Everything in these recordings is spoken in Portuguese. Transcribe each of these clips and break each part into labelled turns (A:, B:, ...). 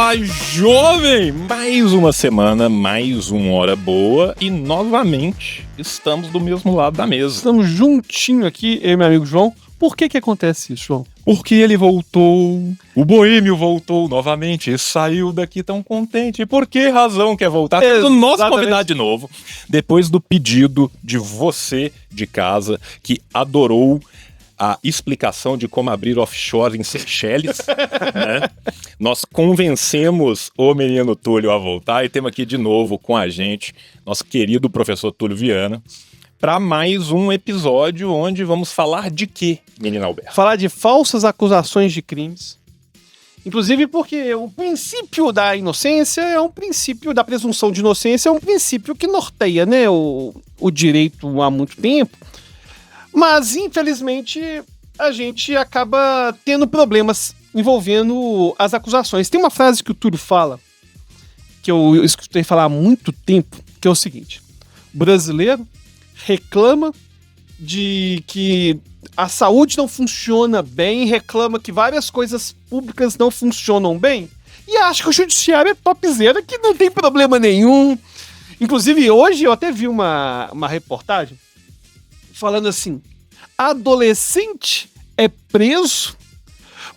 A: Fala, jovem! Mais uma semana, mais uma hora boa e novamente estamos do mesmo lado da mesa.
B: Estamos juntinho aqui, eu e meu amigo João. Por que acontece isso, João?
A: Porque ele voltou, o Boêmio voltou novamente e saiu daqui tão contente. Por que razão quer voltar? Temos o nosso convidado de novo, depois do pedido de você de casa que adorou a explicação de como abrir offshore em Seychelles, né? Nós convencemos o menino Túlio a voltar e temos aqui de novo com a gente nosso querido professor Túlio Viana para mais um episódio onde vamos falar de quê, menino Alberto?
B: Falar de falsas acusações de crimes. Inclusive porque o princípio da inocência é um princípio da presunção de inocência, é um princípio que norteia, né, o direito há muito tempo. Mas, infelizmente, a gente acaba tendo problemas envolvendo as acusações. Tem uma frase que o Túlio fala, que eu escutei falar há muito tempo, que é o seguinte: o brasileiro reclama de que a saúde não funciona bem, reclama que várias coisas públicas não funcionam bem, e acha que o judiciário é topzera, que não tem problema nenhum. Inclusive, hoje eu até vi uma reportagem falando assim: adolescente é preso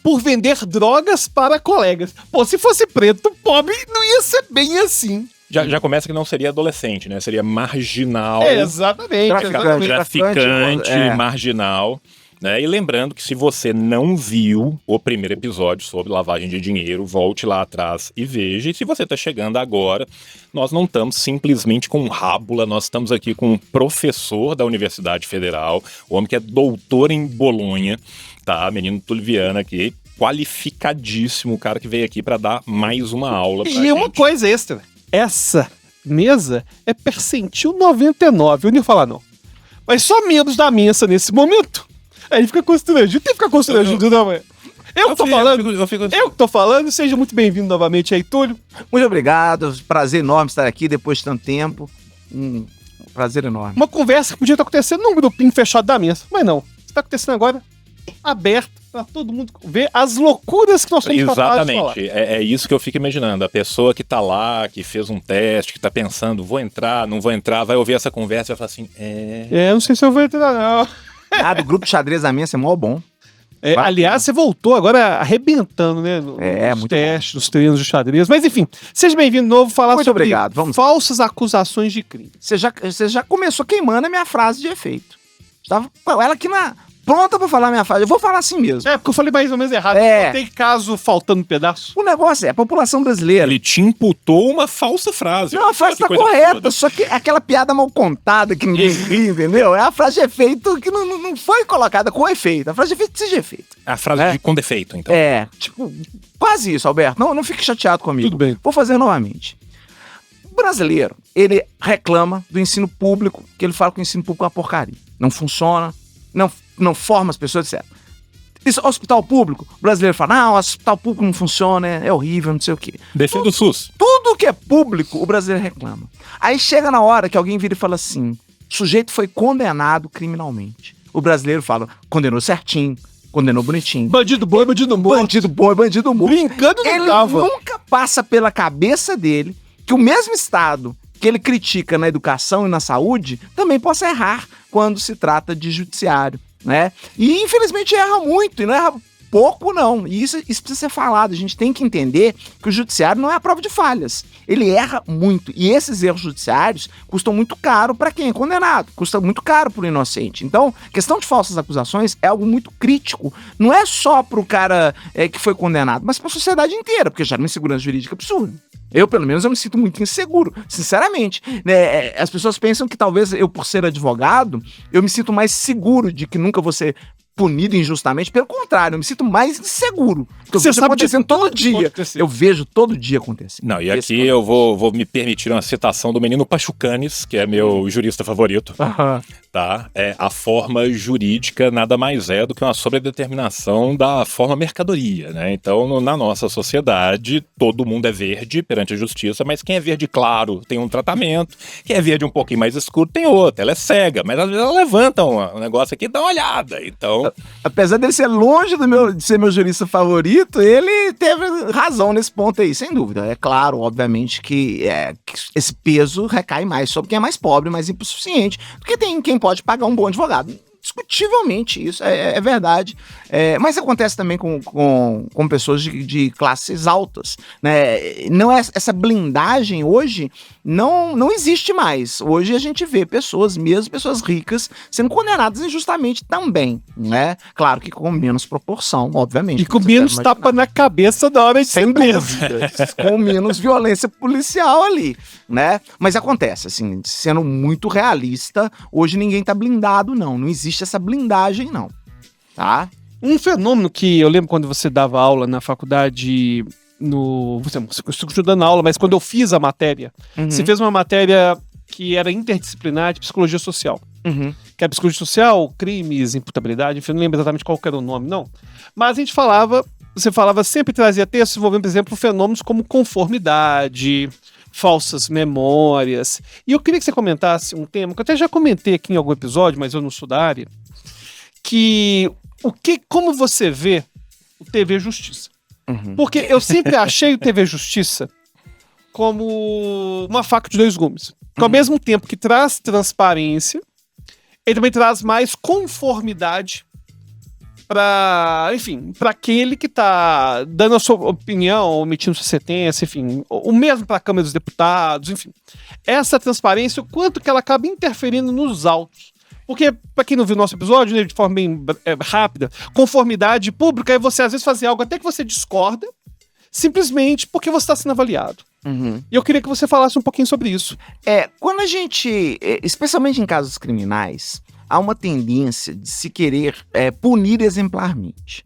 B: por vender drogas para colegas. Pô, se fosse preto, pobre, não ia ser bem assim.
A: Já começa que não seria adolescente, né? Seria marginal.
B: Exatamente.
A: Traficante, marginal. Né? E lembrando que se você não viu o primeiro episódio sobre lavagem de dinheiro, volte lá atrás e veja. E se você está chegando agora, nós não estamos simplesmente com rábula, nós estamos aqui com um professor da Universidade Federal, o homem que é doutor em Bolonha, tá? Menino Túlio Viana aqui, qualificadíssimo, o cara que veio aqui para dar mais uma aula pra gente.
B: E uma coisa extra, essa mesa é percentil 99, eu não ia falar não, mas só menos da mesa nesse momento. Aí ele fica constrangido. Tem que ficar constrangido, não, é? Eu que tô falando. Seja muito bem-vindo novamente aí, Túlio.
C: Muito obrigado. Prazer enorme estar aqui depois de tanto tempo. Prazer enorme.
B: Uma conversa que podia estar acontecendo num grupinho fechado da mesa. Mas não. Está acontecendo agora aberto para todo mundo ver as loucuras que nós estamos capazes de falar.
A: É isso que eu fico imaginando. A pessoa que tá lá, que fez um teste, que tá pensando, vou entrar, não vou entrar, vai ouvir essa conversa e vai falar assim,
B: não sei se eu vou entrar, não.
C: Do grupo xadrez da minha, é mó bom.
B: Aliás, você voltou agora arrebentando, né? Nos testes, nos treinos de xadrez. Mas enfim, seja bem-vindo de novo falar
C: muito
B: sobre
C: obrigado. Vamos.
B: Falsas acusações de crime.
C: Você já começou queimando a minha frase de efeito. Estava ela aqui pronta pra falar a minha frase. Eu vou falar assim mesmo.
B: Porque eu falei mais ou menos errado. Tem caso faltando um pedaço.
C: O negócio é a população brasileira.
A: Ele te imputou uma falsa frase.
C: Não, a frase tá correta, só que aquela piada mal contada que ninguém ri, entendeu? É a frase de efeito que não foi colocada com efeito. A frase de efeito precisa de efeito.
A: A frase com defeito, então.
C: Quase isso, Alberto. Não fique chateado comigo.
B: Tudo bem.
C: Vou fazer novamente. O brasileiro, ele reclama do ensino público, que ele fala que o ensino público é uma porcaria. Não funciona, não forma as pessoas, etc. Isso, hospital público, o brasileiro fala, não, o hospital público não funciona, é horrível, não sei o quê.
A: Defende o SUS.
C: Tudo que é público, o brasileiro reclama. Aí chega na hora que alguém vira e fala assim, o sujeito foi condenado criminalmente. O brasileiro fala, condenou certinho, condenou bonitinho.
B: Bandido bom, bandido morto.
C: Bandido bom, bandido morto.
B: Brincando não
C: ele
B: tava.
C: Nunca passa pela cabeça dele que o mesmo Estado que ele critica na educação e na saúde também possa errar quando se trata de judiciário, né? E infelizmente erra muito, e não erra pouco não, e isso precisa ser falado. A gente tem que entender que o judiciário não é a prova de falhas, ele erra muito, e esses erros judiciários custam muito caro para quem é condenado, custa muito caro para o inocente. Então, questão de falsas acusações é algo muito crítico, não é só para o cara que foi condenado, mas para a sociedade inteira, porque gera uma insegurança jurídica absurda. Eu, pelo menos, eu me sinto muito inseguro, sinceramente. As pessoas pensam que talvez eu, por ser advogado, eu me sinto mais seguro de que nunca vou ser punido injustamente. Pelo contrário, eu me sinto mais inseguro.
B: Você sabe
C: acontecendo todo dia. Eu vejo todo dia acontecendo.
A: Não, e aqui eu vou me permitir uma citação do menino Pachucanes, que é meu jurista favorito. Tá? A forma jurídica nada mais é do que uma sobredeterminação da forma mercadoria, né? Então, na nossa sociedade, todo mundo é verde perante a justiça, mas quem é verde claro tem um tratamento, quem é verde um pouquinho mais escuro tem outro. Ela é cega, mas às vezes ela levanta um negócio aqui e dá uma olhada. Então, entendeu?
C: Apesar dele ser longe de ser meu jurista favorito, ele teve razão nesse ponto aí, sem dúvida. É claro, obviamente, que esse peso recai mais sobre quem é mais pobre, mais hipossuficiente, do que tem quem pode pagar um bom advogado. Discutivelmente, isso é verdade. Mas acontece também com pessoas de classes altas, né? Não essa blindagem hoje não existe mais. Hoje a gente vê pessoas ricas, sendo condenadas injustamente também, né? Claro que com menos proporção, obviamente.
B: E com menos tapa na cabeça da hora de ser preso.
C: Com menos violência policial ali, né? Mas acontece, assim, sendo muito realista, hoje ninguém tá blindado, não existe essa blindagem, não, tá?
B: Um fenômeno que eu lembro quando você dava aula na faculdade, você estudou dando aula, mas quando eu fiz a matéria, você fez uma matéria que era interdisciplinar de psicologia social. Que é psicologia social, crimes, imputabilidade, enfim, eu não lembro exatamente qual era o nome, não. Mas a gente você falava, sempre trazia textos envolvendo, por exemplo, fenômenos como conformidade, falsas memórias. E eu queria que você comentasse um tema que eu até já comentei aqui em algum episódio, mas eu não sou da área, que como você vê o TV Justiça. Porque eu sempre achei o TV Justiça como uma faca de dois gumes. Que ao mesmo tempo que traz transparência, ele também traz mais conformidade para aquele que tá dando a sua opinião, emitindo sua sentença, enfim, o mesmo para a Câmara dos Deputados, enfim. Essa transparência, o quanto que ela acaba interferindo nos autos. Porque, para quem não viu o nosso episódio, né, de forma bem rápida, conformidade pública é você, às vezes, fazer algo até que você discorda, simplesmente porque você está sendo avaliado. E eu queria que você falasse um pouquinho sobre isso.
C: Quando a gente, especialmente em casos criminais, há uma tendência de se querer punir exemplarmente.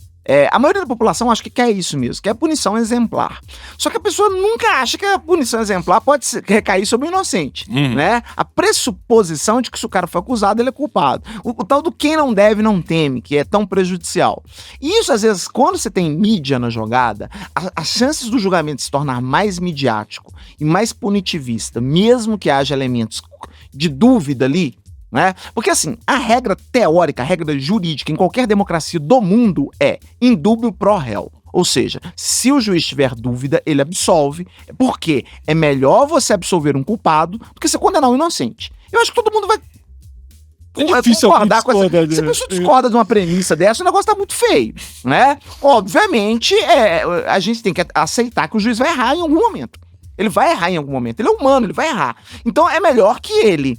C: A maioria da população acha que quer isso mesmo, quer punição exemplar. Só que a pessoa nunca acha que a punição exemplar pode recair sobre o inocente, né? A pressuposição de que se o cara foi acusado, ele é culpado. O tal do quem não deve, não teme, que é tão prejudicial. E isso, às vezes, quando você tem mídia na jogada, as chances do julgamento se tornar mais midiático e mais punitivista, mesmo que haja elementos de dúvida ali, né? Porque assim, a regra teórica, a regra jurídica em qualquer democracia do mundo é in dubio pro réu. Ou seja, se o juiz tiver dúvida, ele absolve, porque é melhor você absolver um culpado do que você condenar um inocente. Eu acho que todo mundo vai concordar com essa. Se a pessoa discorda de uma premissa dessa, o negócio tá muito feio, né? Obviamente, a gente tem que aceitar que o juiz vai errar em algum momento. Ele vai errar em algum momento. Ele é humano, ele vai errar. Então é melhor que ele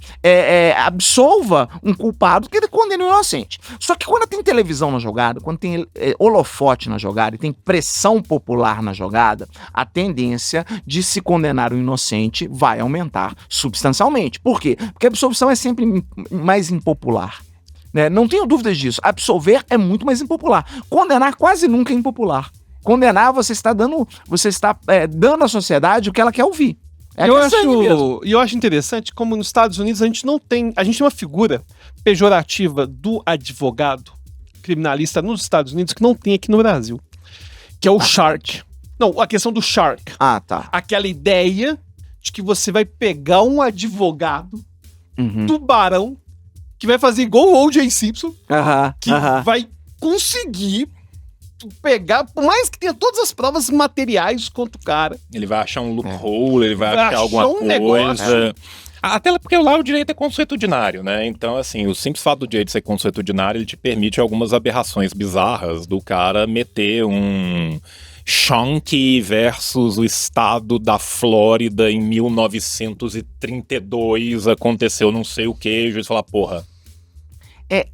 C: absolva um culpado do que ele condene um inocente. Só que quando tem televisão na jogada, quando tem holofote na jogada e tem pressão popular na jogada, a tendência de se condenar um inocente vai aumentar substancialmente. Por quê? Porque a absolvição é sempre mais impopular. Né? Não tenho dúvidas disso. Absolver é muito mais impopular. Condenar quase nunca é impopular. Condenar, você está dando à sociedade o que ela quer ouvir.
B: Eu acho interessante como nos Estados Unidos a gente tem uma figura pejorativa do advogado criminalista nos Estados Unidos que não tem aqui no Brasil, que é o shark. Não, a questão do shark.
C: Tá.
B: Aquela ideia de que você vai pegar um advogado tubarão que vai fazer igual o O.J. Simpson, que vai conseguir pegar, por mais que tenha todas as provas materiais contra o cara.
A: Ele vai achar um loophole, ele vai achar alguma coisa. Até porque lá o direito é consuetudinário, né? Então, assim, o simples fato do direito ser consuetudinário, ele te permite algumas aberrações bizarras do cara meter um Chonky versus o estado da Flórida em 1932, aconteceu não sei o que, o juiz fala, porra.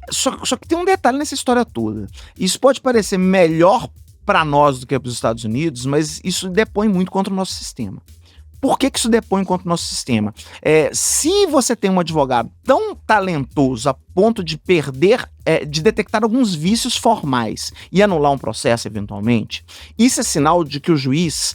C: Só que tem um detalhe nessa história toda. Isso pode parecer melhor para nós do que para os Estados Unidos, mas isso depõe muito contra o nosso sistema. Por que isso depõe contra o nosso sistema? Se você tem um advogado tão talentoso a ponto de de detectar alguns vícios formais e anular um processo eventualmente, isso é sinal de que o juiz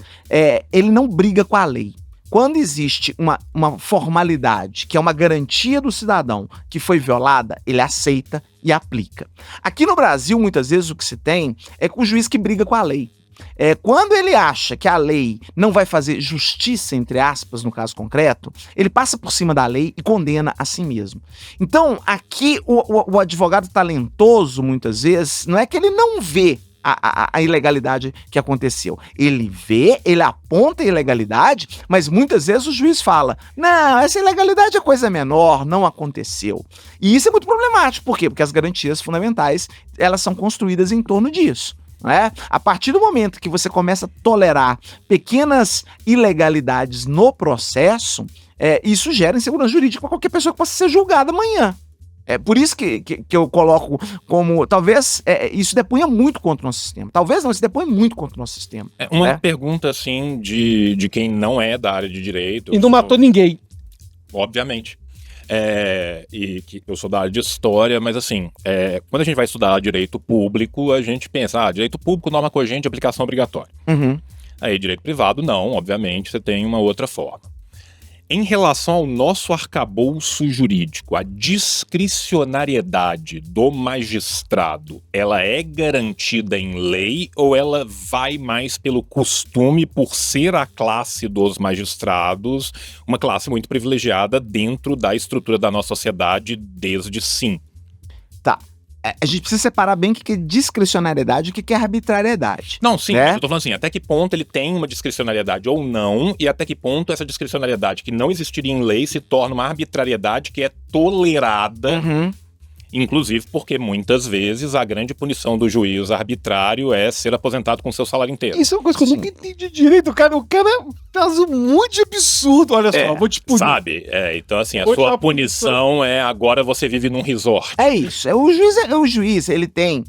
C: ele não briga com a lei. Quando existe uma formalidade, que é uma garantia do cidadão que foi violada, ele aceita e aplica. Aqui no Brasil, muitas vezes, o que se tem é com o juiz que briga com a lei. Quando ele acha que a lei não vai fazer justiça, entre aspas, no caso concreto, ele passa por cima da lei e condena a si mesmo. Então, aqui, o advogado talentoso, muitas vezes, não é que ele não vê a ilegalidade que aconteceu. Ele vê, ele aponta a ilegalidade, mas muitas vezes o juiz fala, não, essa ilegalidade é coisa menor, não aconteceu. E isso é muito problemático. Por quê? Porque as garantias fundamentais, elas são construídas em torno disso. A partir do momento que você começa a tolerar pequenas ilegalidades no processo, isso gera insegurança jurídica para qualquer pessoa que possa ser julgada amanhã. É por isso que eu coloco como, talvez, isso depunha muito contra o nosso sistema. Talvez não, isso depõe muito contra o nosso sistema.
A: Uma pergunta, assim, de quem não é da área de direito.
B: E não matou ninguém.
A: Obviamente. E que eu sou da área de história, mas assim, quando a gente vai estudar direito público, a gente pensa, direito público, norma cogente, aplicação obrigatória.
C: Uhum.
A: Aí, direito privado, não, obviamente, você tem uma outra forma. Em relação ao nosso arcabouço jurídico, a discricionariedade do magistrado, ela é garantida em lei ou ela vai mais pelo costume por ser a classe dos magistrados, uma classe muito privilegiada dentro da estrutura da nossa sociedade desde sim?
C: Tá. A gente precisa separar bem o que é discricionariedade e o que é arbitrariedade.
A: Não, sim, eu tô falando assim, até que ponto ele tem uma discricionariedade ou não, e até que ponto essa discricionariedade que não existiria em lei se torna uma arbitrariedade que é tolerada, inclusive porque muitas vezes a grande punição do juiz arbitrário é ser aposentado com seu salário inteiro.
B: Isso é uma coisa que eu nunca entendi direito, cara. O cara faz um monte de absurdo, olha só, vou te punir.
A: Sabe? Então assim, a sua punição é agora você vive num resort.
C: É isso. O juiz, ele tem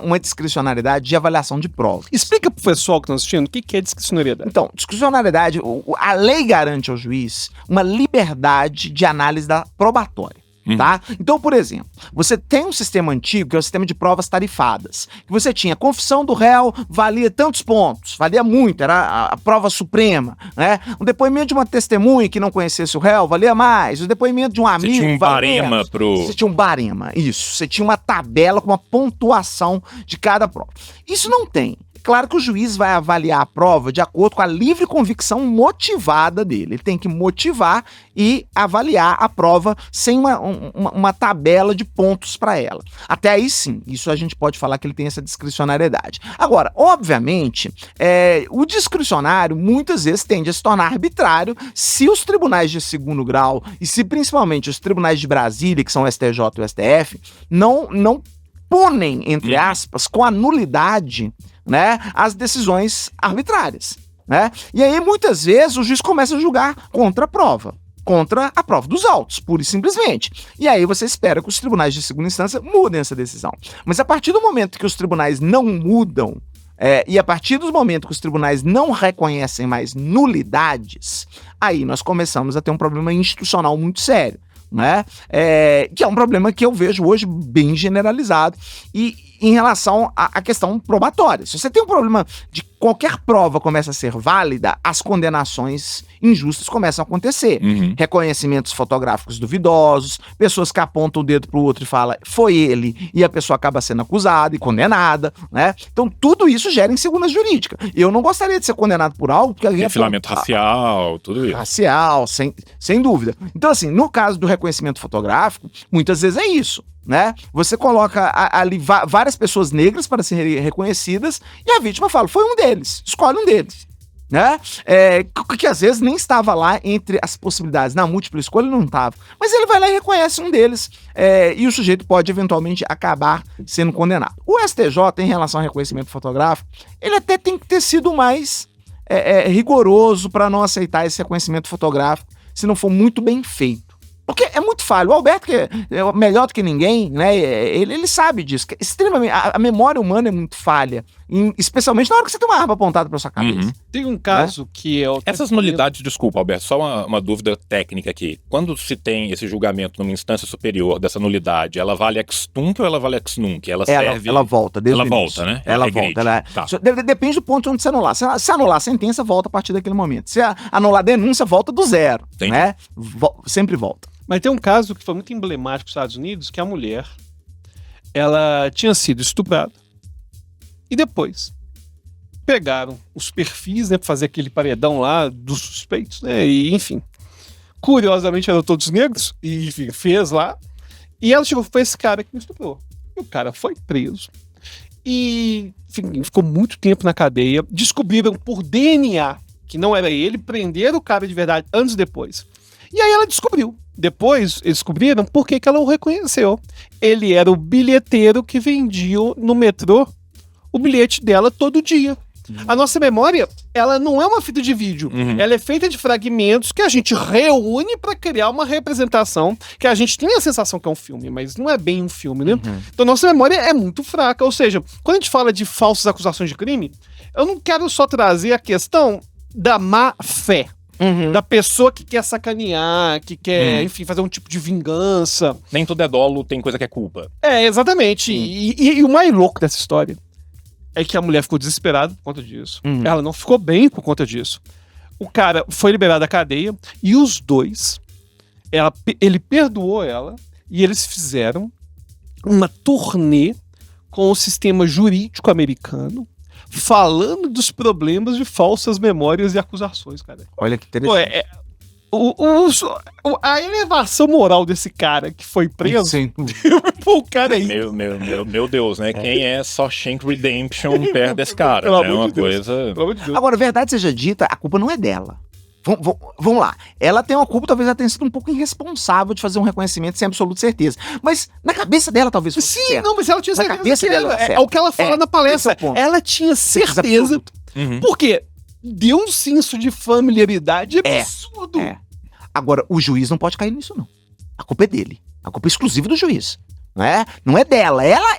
C: uma discricionariedade de avaliação de prova.
B: Explica pro pessoal que está assistindo o que é discricionariedade.
C: Então, discricionariedade, a lei garante ao juiz uma liberdade de análise da probatória. Tá? Então, por exemplo, você tem um sistema antigo, que é o sistema de provas tarifadas, que você tinha confissão do réu, valia tantos pontos, valia muito, era a prova suprema, né? Um depoimento de uma testemunha que não conhecesse o réu, valia mais, o depoimento de um amigo,
A: você tinha um barema
C: Você tinha um barema, isso, você tinha uma tabela com uma pontuação de cada prova. Isso não tem. Claro que o juiz vai avaliar a prova de acordo com a livre convicção motivada dele. Ele tem que motivar e avaliar a prova sem uma tabela de pontos para ela. Até aí sim, isso a gente pode falar que ele tem essa discricionariedade. Agora, obviamente, o discricionário muitas vezes tende a se tornar arbitrário se os tribunais de segundo grau e se principalmente os tribunais de Brasília, que são o STJ e o STF, não punem, entre aspas, com a nulidade, né, as decisões arbitrárias, né? E aí, muitas vezes, o juiz começa a julgar contra a prova dos autos, pura e simplesmente. E aí você espera que os tribunais de segunda instância mudem essa decisão. Mas a partir do momento que os tribunais não mudam, e a partir do momento que os tribunais não reconhecem mais nulidades, aí nós começamos a ter um problema institucional muito sério, né? Que é um problema que eu vejo hoje bem generalizado e em relação à questão probatória. Se você tem um problema de qualquer prova começa a ser válida, as condenações injustas começam a acontecer. Reconhecimentos fotográficos duvidosos, pessoas que apontam o dedo pro outro e falam, foi ele, e a pessoa acaba sendo acusada e condenada, né? Então tudo isso gera insegurança jurídica. Eu não gostaria de ser condenado por algo que alguém...
A: Perfilamento racial, tudo isso.
C: Racial, sem dúvida. Então assim, no caso do reconhecimento fotográfico, muitas vezes é isso, né? Você coloca ali várias pessoas negras para serem reconhecidas e a vítima fala, foi um deles, escolhe um deles, né? Que às vezes nem estava lá entre as possibilidades, na múltipla escolha não estava, mas ele vai lá e reconhece um deles, e o sujeito pode eventualmente acabar sendo condenado. O STJ, em relação ao reconhecimento fotográfico, ele até tem que ter sido mais rigoroso para não aceitar esse reconhecimento fotográfico se não for muito bem feito. Porque é muito falho. O Alberto, que é melhor do que ninguém, né? Ele sabe disso. Que extremamente, a memória humana é muito falha. Especialmente na hora que você tem uma arma apontada pra sua cabeça.
B: Tem um caso que é...
A: Essas nulidades, desculpa, Alberto, só uma dúvida técnica aqui. Quando se tem esse julgamento numa instância superior dessa nulidade, ela vale ex tunc ou ela vale ex nunc? Ela serve...
C: Ela volta. Desde
A: ela volta, né?
C: Ela volta. Tá. Depende do ponto onde você anular. Se anular a sentença, volta a partir daquele momento. Se anular a denúncia, volta do zero.
A: Entendi.
C: Né? Sempre volta.
B: Mas tem um caso que foi muito emblemático nos Estados Unidos, que a mulher, ela tinha sido estuprada e depois pegaram os perfis, né, pra fazer aquele paredão lá dos suspeitos, né, e enfim. Curiosamente eram todos negros, e enfim, fez lá. E ela chegou, foi esse cara que me estuprou. E o cara foi preso. E enfim, ficou muito tempo na cadeia. Descobriram por DNA que não era ele, prenderam o cara de verdade anos depois. E aí ela descobriu. Depois eles descobriram por que ela o reconheceu. Ele era o bilheteiro que vendia no metrô o bilhete dela todo dia. A nossa memória, ela não é uma fita de vídeo. Ela é feita de fragmentos que a gente reúne para criar uma representação que a gente tem a sensação que é um filme, mas não é bem um filme, né? Então nossa memória é muito fraca. Ou seja, quando a gente fala de falsas acusações de crime, eu não quero só trazer a questão da má fé. Da pessoa que quer sacanear, que quer, enfim, fazer um tipo de vingança.
A: Nem tudo é dolo, tem coisa que é culpa.
B: É, exatamente. E o mais louco dessa história é que a mulher ficou desesperada por conta disso. Ela não ficou bem por conta disso. O cara foi liberado da cadeia e os dois, ele perdoou ela e eles fizeram uma turnê com o sistema jurídico americano falando dos problemas de falsas memórias e acusações, cara.
C: Olha que interessante.
B: Pô, a elevação moral desse cara que foi preso.
C: Sim.
B: Pô, o cara aí.
A: Meu Deus, né? Quem é Shawshank Redemption perto desse cara?
B: Pelo
A: É
B: amor
A: uma
B: de Deus.
A: coisa...
B: Pelo amor de Deus.
C: Agora, verdade seja dita, a culpa não é dela. Vamos lá. Ela tem uma culpa, talvez ela tenha sido um pouco irresponsável de fazer um reconhecimento sem absoluta certeza. Mas na cabeça dela, talvez fosse
B: Sim,
C: certo.
B: não, mas ela tinha
C: Na
B: certeza
C: cabeça
B: que
C: dela,
B: é
C: certo.
B: o que ela fala na palestra.
C: esse é o ponto.
B: Ela tinha certeza. Porque deu um senso de familiaridade absurdo.
C: Agora, o juiz não pode cair nisso, não. A culpa é dele. A culpa é exclusiva do juiz. Não é dela. Ela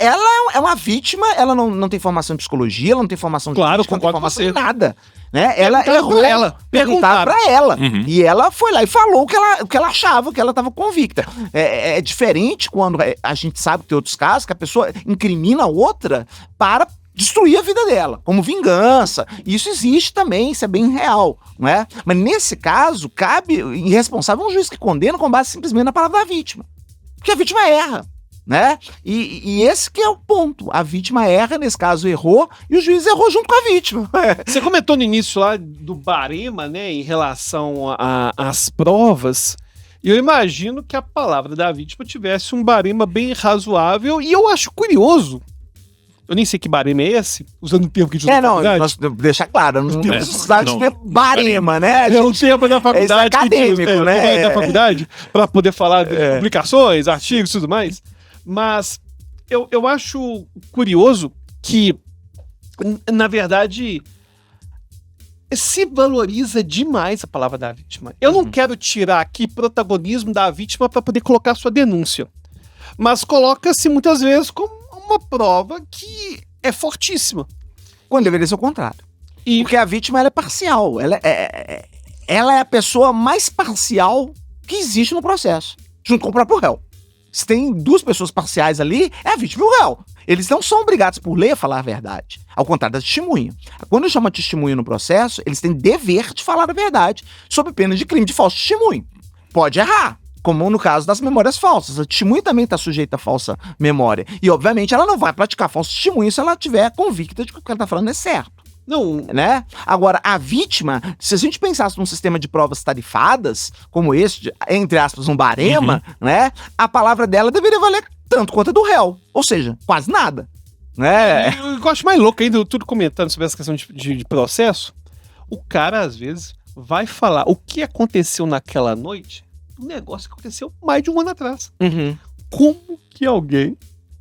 C: é uma vítima, ela não tem formação em psicologia, ela não tem formação
B: Claro,
C: jurídica, não tem
B: concordo com
C: formação em
B: você.
C: nada. Ela errou. Perguntar
B: Perguntaram.
C: pra ela. E ela foi lá e falou o que ela achava, que ela estava convicta. É diferente quando a gente sabe que tem outros casos que a pessoa incrimina a outra para destruir a vida dela, como vingança. Isso existe também, isso é bem real, não é? Mas nesse caso, cabe irresponsável um juiz que condena com base simplesmente na palavra da vítima. Porque a vítima erra, né? E esse que é o ponto. A vítima erra, nesse caso errou, e o juiz errou junto com a vítima.
B: Você comentou no início lá do barema, né, em relação às provas. E eu imagino que a palavra da vítima tivesse um barema bem razoável. E eu acho curioso. Eu nem sei que barema é esse, usando o termo que a gente usa na faculdade.
C: Nós deixar claro, não temos necessidade de ter barema, né?
B: É um termo da faculdade.
C: É acadêmico, né?
B: Da faculdade, para poder falar de publicações, artigos e tudo mais. Mas eu acho curioso que, na verdade, se valoriza demais a palavra da vítima. Eu não quero tirar aqui protagonismo da vítima para poder colocar sua denúncia. Mas coloca-se muitas vezes como uma prova que é fortíssima.
C: Quando deveria ser o contrário.
B: E
C: Porque a vítima ela é parcial. Ela é a pessoa mais parcial que existe no processo, junto com o próprio réu. Se tem duas pessoas parciais ali, é a vítima e o réu. Eles não são obrigados por lei a falar a verdade. Ao contrário da testemunha. Quando chama testemunha no processo, eles têm dever de falar a verdade, sob pena de crime de falso testemunho. Pode errar, como no caso das memórias falsas. A testemunha também está sujeita a falsa memória. E, obviamente, ela não vai praticar falso testemunho se ela estiver convicta de que o que ela está falando é certo.
B: não,
C: Né? Agora, a vítima, se a gente pensasse num sistema de provas tarifadas, como esse, entre aspas, um barema, né? A palavra dela deveria valer tanto quanto a do réu. Ou seja, quase nada. Né?
B: eu acho mais louco ainda, tudo comentando sobre essa questão de processo. O cara, às vezes, vai falar o que aconteceu naquela noite, um negócio que aconteceu mais de um ano atrás. Como que alguém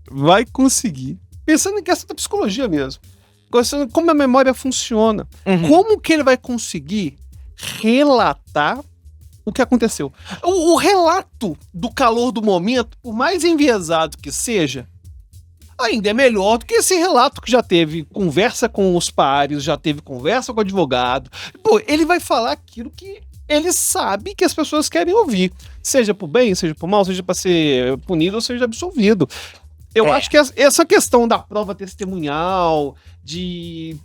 B: vai conseguir, pensando em questão da psicologia mesmo, pensando como a memória funciona, como que ele vai conseguir relatar o que aconteceu? O relato do calor do momento, por mais enviesado que seja, ainda é melhor do que esse relato que já teve conversa com os pares, já teve conversa com o advogado. Pô, ele vai falar aquilo que ele sabe que as pessoas querem ouvir. Seja por bem, seja por mal, seja para ser punido ou seja absolvido. Eu acho que essa questão da prova testemunhal, de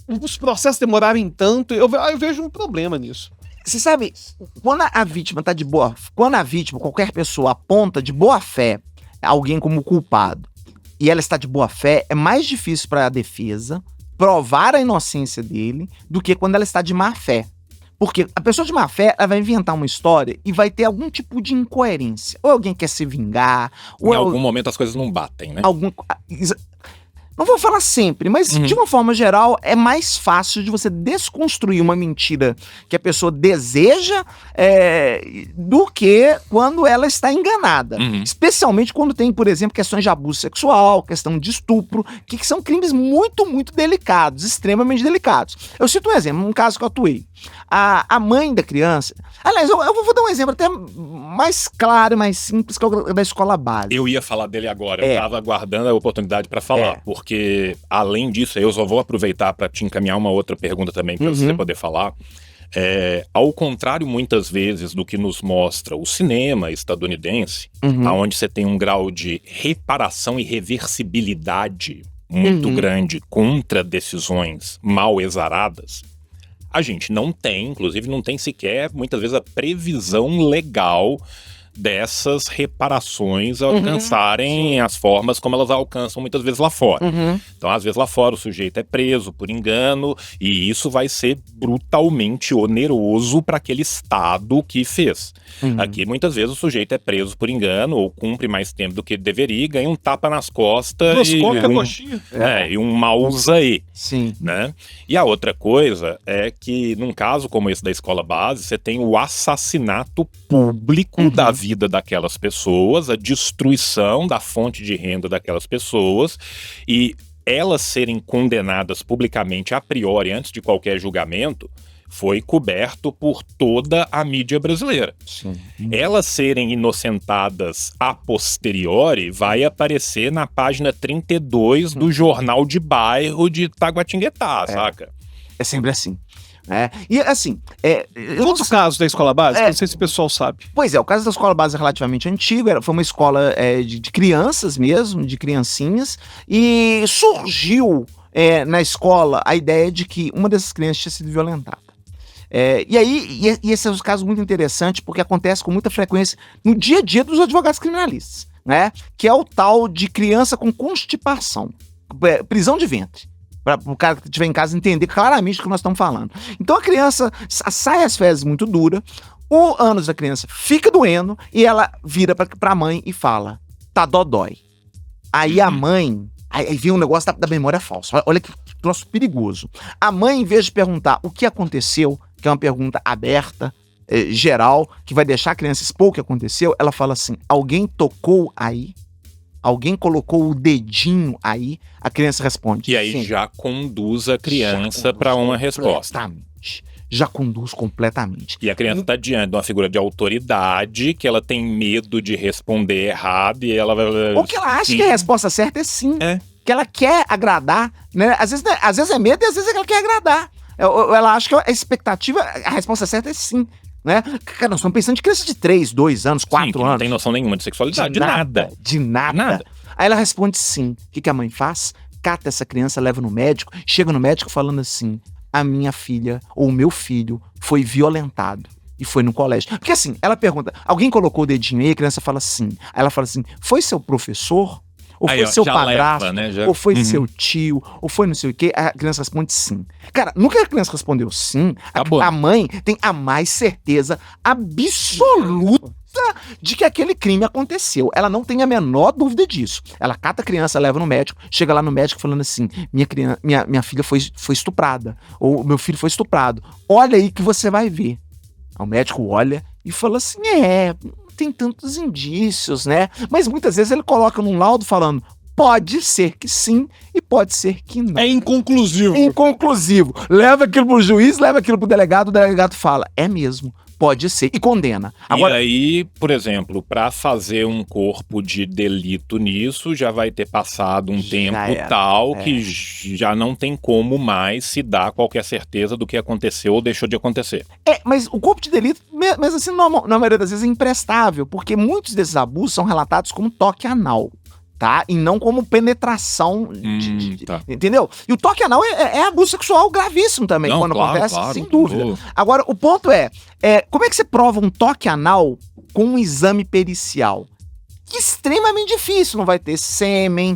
B: os processos demorarem tanto, eu vejo um problema nisso.
C: Você sabe, quando a vítima tá de boa, quando a vítima, qualquer pessoa, aponta de boa fé alguém como culpado e ela está de boa fé, é mais difícil para a defesa provar a inocência dele do que quando ela está de má fé. Porque a pessoa de má fé, ela vai inventar uma história e vai ter algum tipo de incoerência. Ou alguém quer se vingar, ou
A: Em algum momento as coisas não batem, né?
C: Não vou falar sempre, mas de uma forma geral é mais fácil de você desconstruir uma mentira que a pessoa deseja do que quando ela está enganada. Especialmente quando tem, por exemplo, questões de abuso sexual, questão de estupro, que são crimes muito, muito delicados, extremamente delicados. Eu cito um exemplo, um caso que eu atuei. A mãe da criança... Aliás, eu vou dar um exemplo até mais claro e mais simples, que é o da escola básica.
A: Eu ia falar dele agora, eu tava aguardando a oportunidade para falar, porque além disso, eu só vou aproveitar para te encaminhar uma outra pergunta também para você poder falar. Ao contrário, muitas vezes, do que nos mostra o cinema estadunidense, onde você tem um grau de reparação e reversibilidade muito grande contra decisões mal exaradas, a gente não tem, inclusive não tem sequer, muitas vezes, a previsão legal dessas reparações alcançarem as formas como elas alcançam muitas vezes lá fora. Então, às vezes lá fora o sujeito é preso por engano e isso vai ser brutalmente oneroso para aquele Estado que fez. Aqui, muitas vezes, o sujeito é preso por engano ou cumpre mais tempo do que deveria e ganha um tapa nas costas e um mausaí.
C: Sim.
A: Né? E a outra coisa é que, num caso como esse da escola base, você tem o assassinato público da vida daquelas pessoas, a destruição da fonte de renda daquelas pessoas e elas serem condenadas publicamente a priori, antes de qualquer julgamento, foi coberto por toda a mídia brasileira.
C: Sim.
A: Elas serem inocentadas a posteriori vai aparecer na página 32 do Jornal de Bairro de Taguatinguetá, saca?
C: É sempre assim. E assim...
B: Outro caso da escola básica, não sei se o pessoal sabe.
C: Pois é, o caso da escola básica é relativamente antigo, foi uma escola de crianças mesmo, de criancinhas, e surgiu na escola a ideia de que uma dessas crianças tinha sido violentada. E esse é um caso muito interessante, porque acontece com muita frequência no dia a dia dos advogados criminalistas, né? Que é o tal de criança com constipação, prisão de ventre. Para o cara que estiver em casa entender claramente o que nós estamos falando. Então a criança sai as fezes muito dura, o ânus da criança fica doendo e ela vira para a mãe e fala, tá dodói. Aí a mãe, aí vem um negócio da memória falsa, olha que troço perigoso. A mãe, em vez de perguntar o que aconteceu, que é uma pergunta aberta, geral, que vai deixar a criança expor o que aconteceu, ela fala assim, alguém tocou aí? Alguém colocou o dedinho aí? A criança responde.
A: E aí
C: sim.
A: já conduz a criança para uma resposta.
C: Completamente. Já conduz completamente.
A: E a criança está diante de uma figura de autoridade que ela tem medo de responder errado e ela vai...
C: Ou que ela acha que a resposta certa é sim. Que ela quer agradar, né? Às vezes é medo e às vezes ela quer agradar. Ela acha que a expectativa, a resposta certa é sim. Né? Cara, nós estamos pensando de criança de 3, 2 anos, 4 anos.
A: Não tem noção nenhuma de sexualidade,
C: de nada. Aí ela responde sim. O que a mãe faz? Cata essa criança, leva no médico, chega no médico falando assim, a minha filha ou o meu filho foi violentado e foi no colégio. Porque assim, ela pergunta, alguém colocou o dedinho aí? A criança fala sim. Aí ela fala assim, foi seu professor? Ou foi seu padrasto,
A: né?
C: ou foi seu tio, ou foi não sei o quê, a criança responde sim. Cara, nunca a criança respondeu sim, a mãe tem a mais certeza absoluta de que aquele crime aconteceu. Ela não tem a menor dúvida disso. Ela cata a criança, leva no médico, chega lá no médico falando assim, minha filha foi estuprada, ou meu filho foi estuprado. Olha aí que você vai ver. O médico olha e fala assim, tem tantos indícios, né? Mas muitas vezes ele coloca num laudo falando, pode ser que sim e pode ser que não.
B: É inconclusivo.
C: Inconclusivo. Leva aquilo pro juiz, leva aquilo pro delegado, o delegado fala, é mesmo. Pode ser, e condena. Agora,
A: e aí, por exemplo, para fazer um corpo de delito nisso, já vai ter passado um tempo tal que já não tem como mais se dar qualquer certeza do que aconteceu ou deixou de acontecer.
C: Mas o corpo de delito, mesmo assim, na maioria das vezes é imprestável, porque muitos desses abusos são relatados como toque anal. Tá? E não como penetração, entendeu? E o toque anal é abuso sexual gravíssimo também, quando acontece, sem dúvida. Agora, o ponto como é que você prova um toque anal com um exame pericial? extremamente difícil, não vai ter sêmen,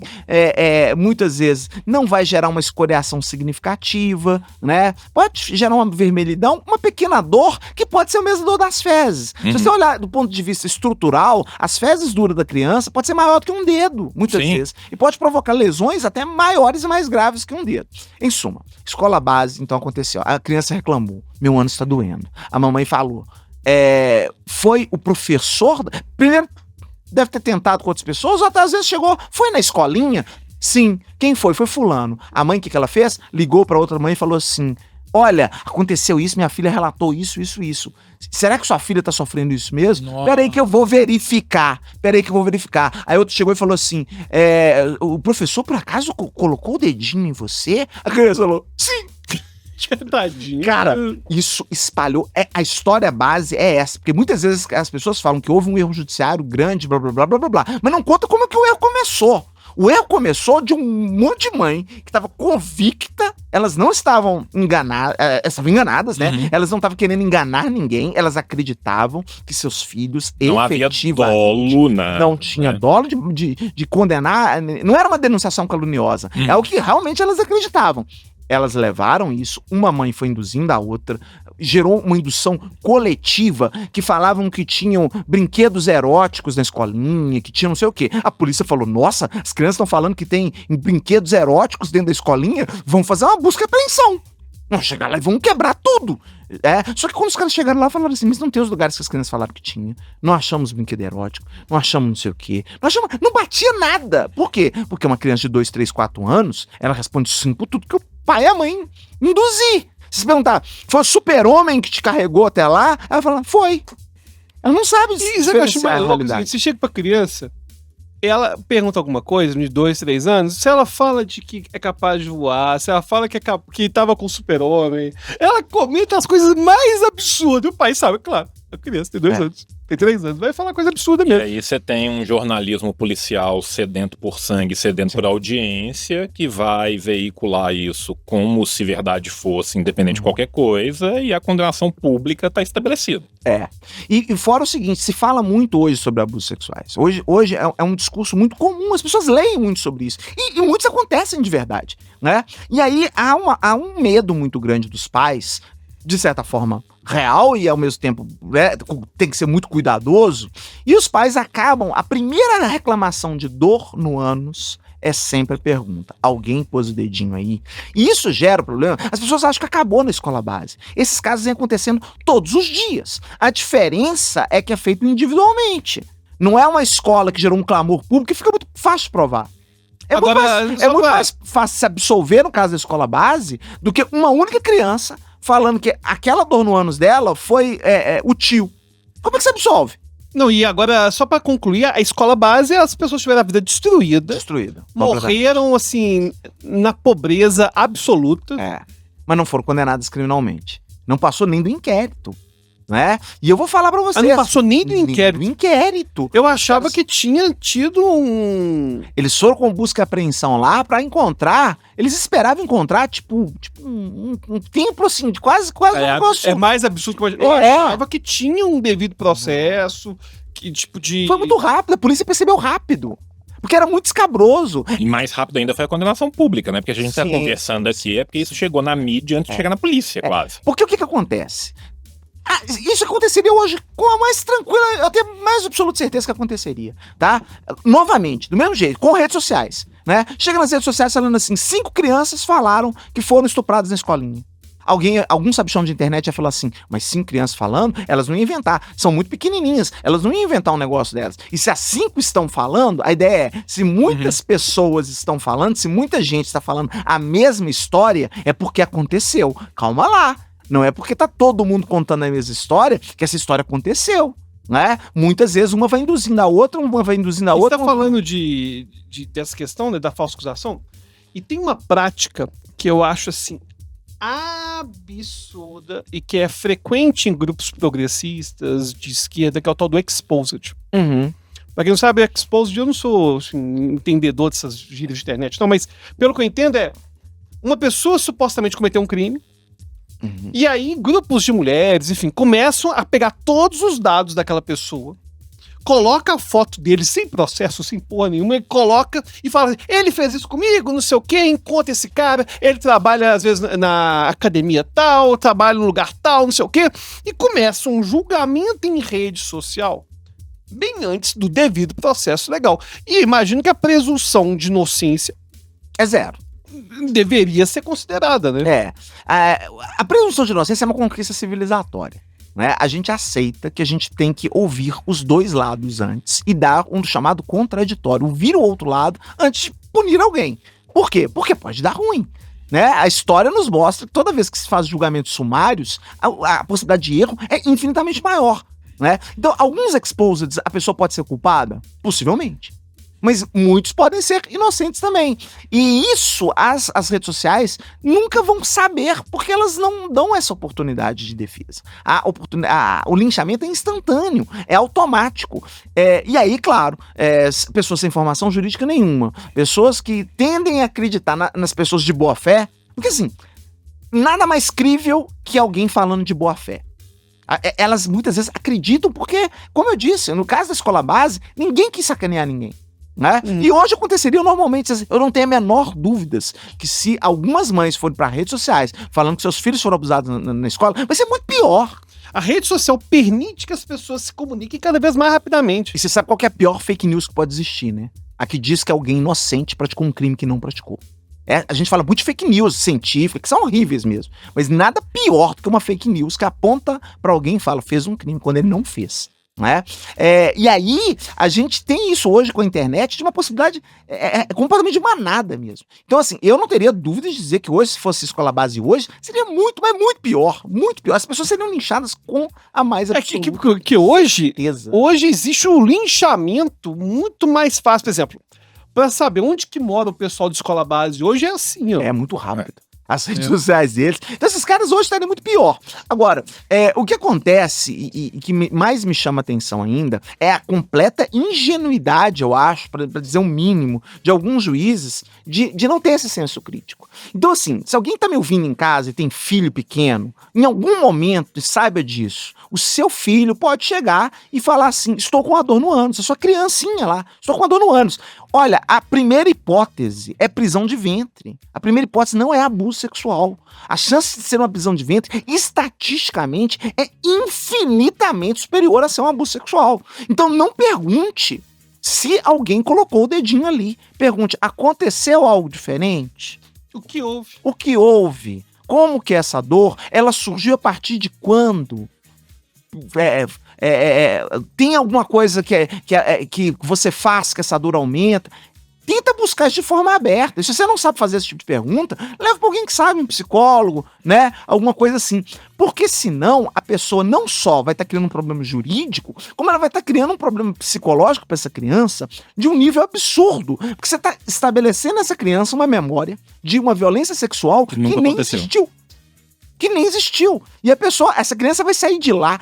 C: muitas vezes não vai gerar uma escoriação significativa, né? Pode gerar uma vermelhidão, uma pequena dor, que pode ser a mesma dor das fezes. Se você olhar do ponto de vista estrutural, as fezes duras da criança pode ser maior do que um dedo, muitas vezes, e pode provocar lesões até maiores e mais graves que um dedo. Em suma, escola base, então aconteceu, a criança reclamou, meu ano está doendo, a mamãe falou, foi o professor, primeiro deve ter tentado com outras pessoas, ou até às vezes chegou, foi na escolinha? Sim. Quem foi? Foi fulano. A mãe, o que ela fez? Ligou para outra mãe e falou assim, olha, aconteceu isso, minha filha relatou isso. Será que sua filha tá sofrendo isso mesmo?
A: Nossa.
C: Peraí que eu vou verificar. Aí outro chegou e falou assim, o professor por acaso colocou o dedinho em você? A criança falou, sim.
B: Tadinho.
C: Cara, isso espalhou. A história base é essa. Porque muitas vezes as pessoas falam que houve um erro judiciário grande, blá, blá, blá, blá, blá, blá. Mas não conta como que o erro começou. O erro começou de um monte de mãe que estava convicta, elas não estavam enganadas, estavam enganadas, né? Elas não estavam querendo enganar ninguém, elas acreditavam que seus filhos
A: não havia dolo, né?
C: Não tinha dolo de condenar, não era uma denunciação caluniosa, é o que realmente elas acreditavam. Elas levaram isso, uma mãe foi induzindo a outra, gerou uma indução coletiva, que falavam que tinham brinquedos eróticos na escolinha, que tinha não sei o quê. A polícia falou, nossa, as crianças estão falando que tem brinquedos eróticos dentro da escolinha, vamos fazer uma busca e apreensão. Vamos chegar lá e vamos quebrar tudo. Só que quando os caras chegaram lá, falaram assim, mas não tem os lugares que as crianças falaram que tinha. Não achamos brinquedo erótico, não achamos não sei o quê. Não batia nada. Por quê? Porque uma criança de 2, 3, 4 anos, ela responde sim por tudo que o pai e a mãe induzir. Se perguntar, foi o super-homem que te carregou até lá? Ela fala, foi. Ela não sabe
B: Isso que eu acho mais louco. Você chega pra criança, ela pergunta alguma coisa de 2, 3 anos, se ela fala de que é capaz de voar, se ela fala que tava com o super-homem, ela comenta as coisas mais absurdas. O pai sabe, claro, a criança tem 2 anos. Tem 3 anos, vai falar coisa absurda mesmo.
A: E aí você tem um jornalismo policial sedento por sangue, sedento por audiência, que vai veicular isso como se verdade fosse, independente de qualquer coisa, e a condenação pública está estabelecida.
C: E fora o seguinte, se fala muito hoje sobre abusos sexuais. Hoje é um discurso muito comum, as pessoas leem muito sobre isso. E muitos acontecem de verdade, né? E aí há um medo muito grande dos pais, de certa forma real e ao mesmo tempo tem que ser muito cuidadoso, e os pais acabam, a primeira reclamação de dor no ânus é sempre a pergunta, alguém pôs o dedinho aí? E isso gera problema, as pessoas acham que acabou na escola base, esses casos vêm acontecendo todos os dias, a diferença é que é feito individualmente, não é uma escola que gerou um clamor público que fica muito fácil de provar. É muito mais fácil se absolver no caso da escola base do que uma única criança falando que aquela dor no ânus dela foi o tio. Como é que você absolve?
B: Não, e agora, só pra concluir, a escola base, as pessoas tiveram a vida destruída. Morreram, assim, na pobreza absoluta.
C: Mas não foram condenadas criminalmente. Não passou nem do inquérito. Né? E eu vou falar pra vocês.
B: Não passou nem do inquérito. Eu achava que tinha tido um...
C: Eles foram com busca e apreensão lá pra encontrar. Eles esperavam encontrar, tipo um templo assim, de quase um negócio.
B: É mais absurdo que eu achava que tinha um devido processo. Que tipo de...
C: Foi muito rápido, a polícia percebeu rápido. Porque era muito escabroso.
A: E mais rápido ainda foi a condenação pública, né? Porque a gente tá conversando aqui, porque isso chegou na mídia antes de chegar na polícia, quase.
C: Porque o que acontece? Isso aconteceria hoje com a mais tranquila, eu tenho mais absoluta certeza que aconteceria, tá? Novamente, do mesmo jeito, com redes sociais, né? Chega nas redes sociais falando assim, 5 crianças falaram que foram estupradas na escolinha. Algum sabichão de internet já falou assim, mas 5 crianças falando, elas não iam inventar, são muito pequenininhas, elas não iam inventar um negócio delas. E se as 5 estão falando, a ideia é, se muitas pessoas estão falando, se muita gente está falando a mesma história, é porque aconteceu. Calma lá. Não é porque tá todo mundo contando a mesma história que essa história aconteceu, né? Muitas vezes uma vai induzindo a outra,
B: Você tá falando dessa questão, né, da falsa acusação? E tem uma prática que eu acho, assim, absurda e que é frequente em grupos progressistas de esquerda, que é o tal do exposed. Pra quem não sabe, exposed, eu não sou assim, entendedor dessas gírias de internet, não, mas pelo que eu entendo uma pessoa supostamente cometeu um crime. E aí, grupos de mulheres, enfim, começam a pegar todos os dados daquela pessoa, coloca a foto dele sem processo, sem porra nenhuma, ele coloca e fala assim, ele fez isso comigo, não sei o quê, encontra esse cara, ele trabalha às vezes na academia tal, trabalha no lugar tal, não sei o quê, e começa um julgamento em rede social bem antes do devido processo legal. E imagino que a presunção de inocência
C: É zero.
B: deveria ser considerada, né?
C: A presunção de inocência é uma conquista civilizatória. Né? A gente aceita que a gente tem que ouvir os dois lados antes e dar um chamado contraditório, ouvir o outro lado antes de punir alguém. Por quê? Porque pode dar ruim. Né? A história nos mostra que toda vez que se faz julgamentos sumários, a possibilidade de erro é infinitamente maior. Né? Então, alguns exposeds, a pessoa pode ser culpada? Possivelmente. Mas muitos podem ser inocentes também. E isso as redes sociais nunca vão saber, porque elas não dão essa oportunidade de defesa. O linchamento é instantâneo, é automático. E aí, claro, pessoas sem formação jurídica nenhuma, pessoas que tendem a acreditar nas pessoas de boa fé, porque assim, nada mais crível que alguém falando de boa fé. Elas muitas vezes acreditam porque, como eu disse, no caso da escola base, ninguém quis sacanear ninguém. Né? E hoje aconteceria normalmente, eu não tenho a menor dúvidas que se algumas mães forem para redes sociais falando que seus filhos foram abusados na escola, vai ser muito pior.
B: A rede social permite que as pessoas se comuniquem cada vez mais rapidamente.
C: E você sabe qual que é a pior fake news que pode existir, né? A que diz que alguém inocente praticou um crime que não praticou. A gente fala muito de fake news científicas, que são horríveis mesmo, mas nada pior do que uma fake news que aponta para alguém e fala, fez um crime quando ele não fez. Né? E aí, a gente tem isso hoje com a internet de uma possibilidade completamente de manada mesmo. Então, assim, eu não teria dúvida de dizer que hoje, se fosse escola base hoje, seria muito, mas muito pior. Muito pior. As pessoas seriam linchadas com a mais absoluta.
B: Que hoje existe um linchamento muito mais fácil. Por exemplo, para saber onde que mora o pessoal de escola base hoje é assim, ó.
C: É muito rápido. As redes sociais deles. Então esses caras hoje estariam muito pior. Agora, o que acontece e que mais me chama atenção ainda é a completa ingenuidade, eu acho, para dizer um mínimo, de alguns juízes de não ter esse senso crítico. Então assim, se alguém tá me ouvindo em casa e tem filho pequeno, em algum momento, saiba disso, o seu filho pode chegar e falar assim, estou com uma dor no ânus, a sua criancinha lá, estou com uma dor no ânus. Olha, a primeira hipótese é prisão de ventre. A primeira hipótese não é abuso sexual. A chance de ser uma prisão de ventre, estatisticamente, é infinitamente superior a ser um abuso sexual. Então não pergunte se alguém colocou o dedinho ali. Pergunte, aconteceu algo diferente?
B: O que houve?
C: O que houve? Como que essa dor, ela surgiu a partir de quando? Tem alguma coisa que você faz que essa dor aumenta? Tenta buscar isso de forma aberta. Se você não sabe fazer esse tipo de pergunta, leva para alguém que sabe, um psicólogo, né? Alguma coisa assim. Porque senão a pessoa não só vai estar criando um problema jurídico, como ela vai estar criando um problema psicológico para essa criança de um nível absurdo. Porque você está estabelecendo nessa criança uma memória de uma violência sexual que nem existiu. Que nem existiu. E essa criança vai sair de lá,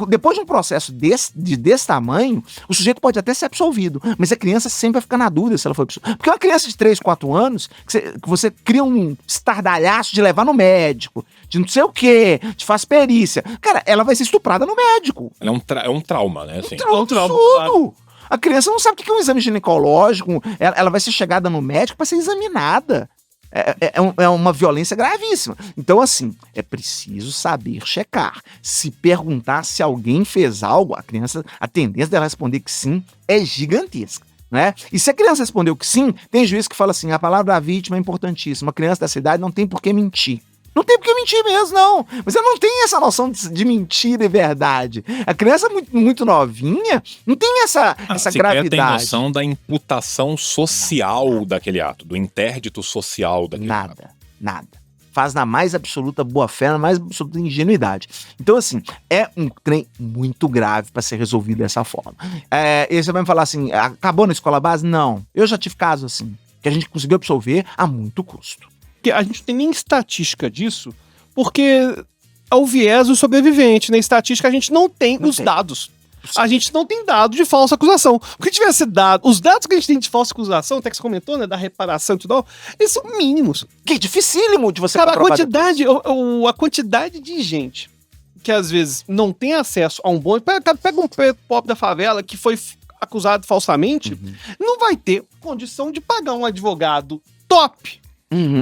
C: depois de um processo desse tamanho, o sujeito pode até ser absolvido, mas a criança sempre vai ficar na dúvida se ela foi absolvida. Porque uma criança de 3, 4 anos, que você cria um estardalhaço de levar no médico, de não sei o quê, de faz perícia. Cara, ela vai ser estuprada no médico.
A: Ela é um trauma, né? Assim.
C: Um trauma. A criança não sabe o que é um exame ginecológico, ela vai ser chegada no médico para ser examinada. É uma violência gravíssima. Então, assim, é preciso saber checar. Se perguntar se alguém fez algo, a tendência dela responder que sim é gigantesca. Né? E se a criança respondeu que sim, tem juiz que fala assim, a palavra da vítima é importantíssima. A criança dessa idade não tem por que mentir. Não tem por que mentir mesmo, não. Mas ela não tem essa noção de mentira e verdade. A criança muito, muito novinha não tem essa gravidade.
A: Tem noção da imputação social daquele ato, do interdito social daquele ato.
C: Nada. Faz na mais absoluta boa-fé, na mais absoluta ingenuidade. Então, assim, é um trem muito grave para ser resolvido dessa forma. E você vai me falar assim, acabou na escola base? Não. Eu já tive casos assim, que a gente conseguiu absolver a muito custo.
B: Que a gente não tem nem estatística disso, porque é o viés do sobrevivente. Na estatística a gente não tem dados. A gente não tem dado de falsa acusação. Porque tivesse dado, os dados que a gente tem de falsa acusação, até que você comentou, né, da reparação e tudo, eles são mínimos.
C: Que é dificílimo de você
B: comprovar. Cara, a quantidade de gente que às vezes não tem acesso a um bom... Pega um preto pobre da favela que foi acusado falsamente, não vai ter condição de pagar um advogado top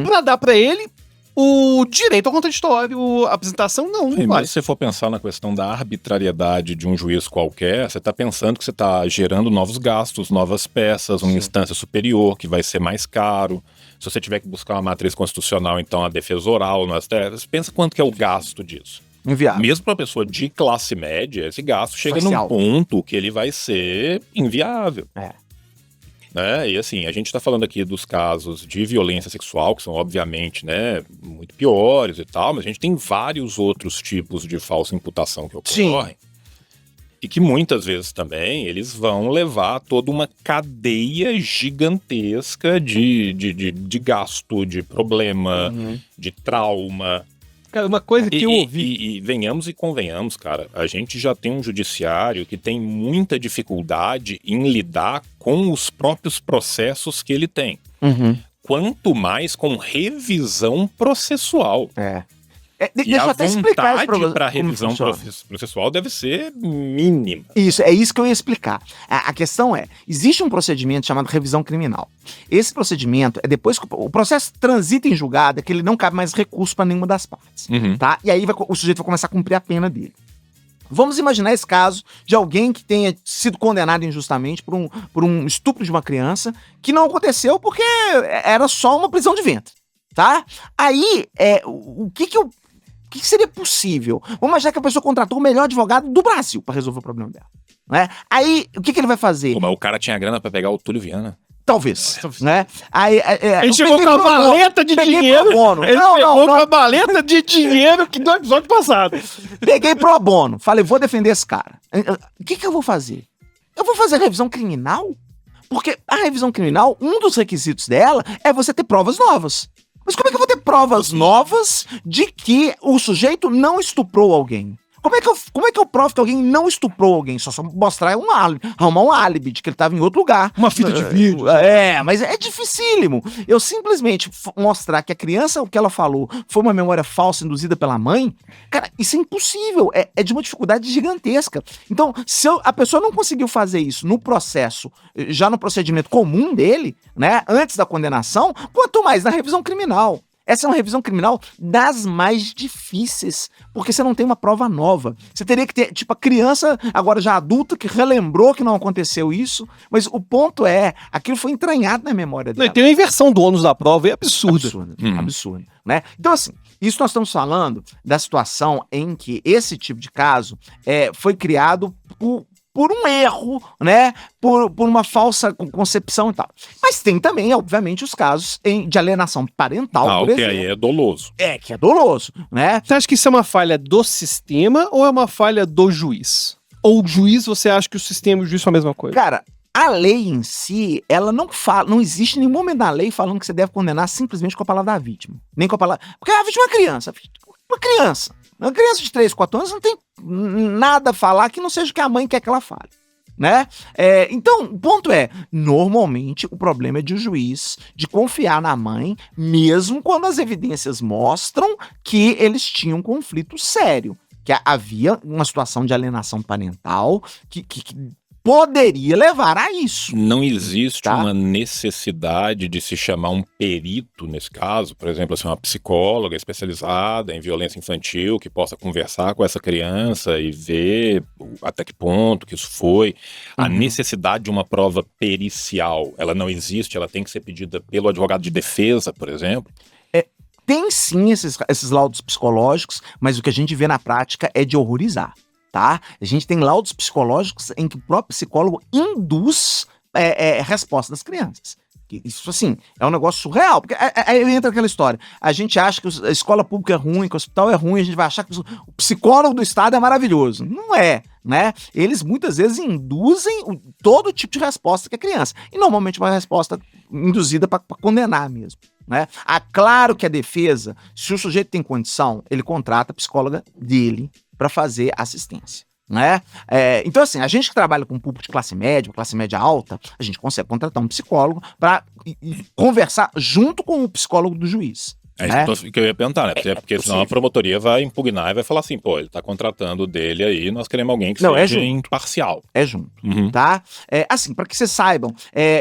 B: pra dar pra ele o direito ao contraditório, a apresentação, não vai.
A: Mas se você for pensar na questão da arbitrariedade de um juiz qualquer, você está pensando que você está gerando novos gastos, novas peças, uma instância superior que vai ser mais caro. Se você tiver que buscar uma matriz constitucional, então a defesa oral, você pensa quanto que é o gasto disso.
C: Inviável.
A: Mesmo para uma pessoa de classe média, esse gasto chega num ponto que ele vai ser inviável. E assim, a gente está falando aqui dos casos de violência sexual, que são obviamente, né, muito piores e tal, mas a gente tem vários outros tipos de falsa imputação que ocorrem. E que muitas vezes também eles vão levar toda uma cadeia gigantesca de gasto, de problema, de trauma.
B: Cara, uma coisa que eu ouvi...
A: E venhamos e convenhamos, cara, a gente já tem um judiciário que tem muita dificuldade em lidar com os próprios processos que ele tem. Quanto mais com revisão processual.
C: Deixa eu até explicar isso
A: a vontade para revisão processual deve ser mínima.
C: Isso, é isso que eu ia explicar. A questão é, existe um procedimento chamado revisão criminal. Esse procedimento é depois que o processo transita em julgado, é que ele não cabe mais recurso para nenhuma das partes, tá? E aí o sujeito vai começar a cumprir a pena dele. Vamos imaginar esse caso de alguém que tenha sido condenado injustamente por um estupro de uma criança, que não aconteceu porque era só uma prisão de ventre, tá? Aí, o que seria possível? Vamos imaginar que a pessoa contratou o melhor advogado do Brasil para resolver o problema dela, né? Aí, o que ele vai fazer?
A: Mas o cara tinha grana para pegar o Túlio Viana.
C: Talvez, né? Aí,
B: ele chegou com a maleta de dinheiro. Ele pegou com a maleta de dinheiro que do episódio passado.
C: Peguei pro bono. Falei, vou defender esse cara. O que eu vou fazer? Eu vou fazer revisão criminal? Porque a revisão criminal, um dos requisitos dela é você ter provas novas. Mas como é que eu vou ter provas novas de que o sujeito não estuprou alguém? Como é que eu provo que alguém não estuprou alguém? Só mostrar arrumar um álibi de que ele estava em outro lugar.
B: Uma fita de vídeo.
C: Mas é dificílimo. Eu simplesmente mostrar que a criança, o que ela falou, foi uma memória falsa induzida pela mãe, cara, isso é impossível. É de uma dificuldade gigantesca. Então, se a pessoa não conseguiu fazer isso no processo, já no procedimento comum dele, né, antes da condenação, quanto mais na revisão criminal. Essa é uma revisão criminal das mais difíceis, porque você não tem uma prova nova. Você teria que ter, tipo, a criança, agora já adulta, que relembrou que não aconteceu isso, mas o ponto é, aquilo foi entranhado na memória dela.
B: Não, e tem uma inversão do ônus da prova, é absurda.
C: Absurdo, né? Então, assim, isso nós estamos falando da situação em que esse tipo de caso foi criado por um erro, né? Por uma falsa concepção e tal. Mas tem também, obviamente, os casos de alienação parental, por exemplo.
A: Que aí é doloso.
C: Que é doloso, né?
B: Você acha que isso é uma falha do sistema ou é uma falha do juiz? Ou o juiz, você acha que o sistema e o juiz são a mesma coisa?
C: Cara, a lei em si, ela não existe nenhum momento na lei falando que você deve condenar simplesmente com a palavra da vítima. Nem com a palavra... Porque a vítima é uma criança. Uma criança de 3, 4 anos não tem nada a falar que não seja o que a mãe quer que ela fale, né? Então, o ponto é, normalmente o problema é de o juiz de confiar na mãe, mesmo quando as evidências mostram que eles tinham um conflito sério, que havia uma situação de alienação parental que poderia levar a isso.
A: Não existe uma necessidade de se chamar um perito nesse caso, por exemplo, assim, uma psicóloga especializada em violência infantil que possa conversar com essa criança e ver até que ponto que isso foi. A necessidade de uma prova pericial, ela não existe, ela tem que ser pedida pelo advogado de defesa, por exemplo.
C: Tem sim esses laudos psicológicos, mas o que a gente vê na prática é de horrorizar. Tá? A gente tem laudos psicológicos em que o próprio psicólogo induz resposta das crianças. Isso, assim, é um negócio surreal, porque aí entra aquela história. A gente acha que a escola pública é ruim, que o hospital é ruim, a gente vai achar que o psicólogo do Estado é maravilhoso. Não é, né? Eles muitas vezes induzem todo tipo de resposta que a criança. E normalmente uma resposta induzida para condenar mesmo, né? Claro que a defesa, se o sujeito tem condição, ele contrata a psicóloga dele para fazer assistência, né? Então, assim, a gente que trabalha com público de classe média alta, a gente consegue contratar um psicólogo para conversar junto com o psicólogo do juiz,
A: É
C: né?
A: isso que eu ia perguntar, né? Porque senão a promotoria vai impugnar e vai falar assim, pô, ele tá contratando dele aí, nós queremos alguém que
C: Não, é
A: seja
C: junto.
A: imparcial.
C: É junto,
A: Uhum.
C: tá? Assim, para que vocês saibam,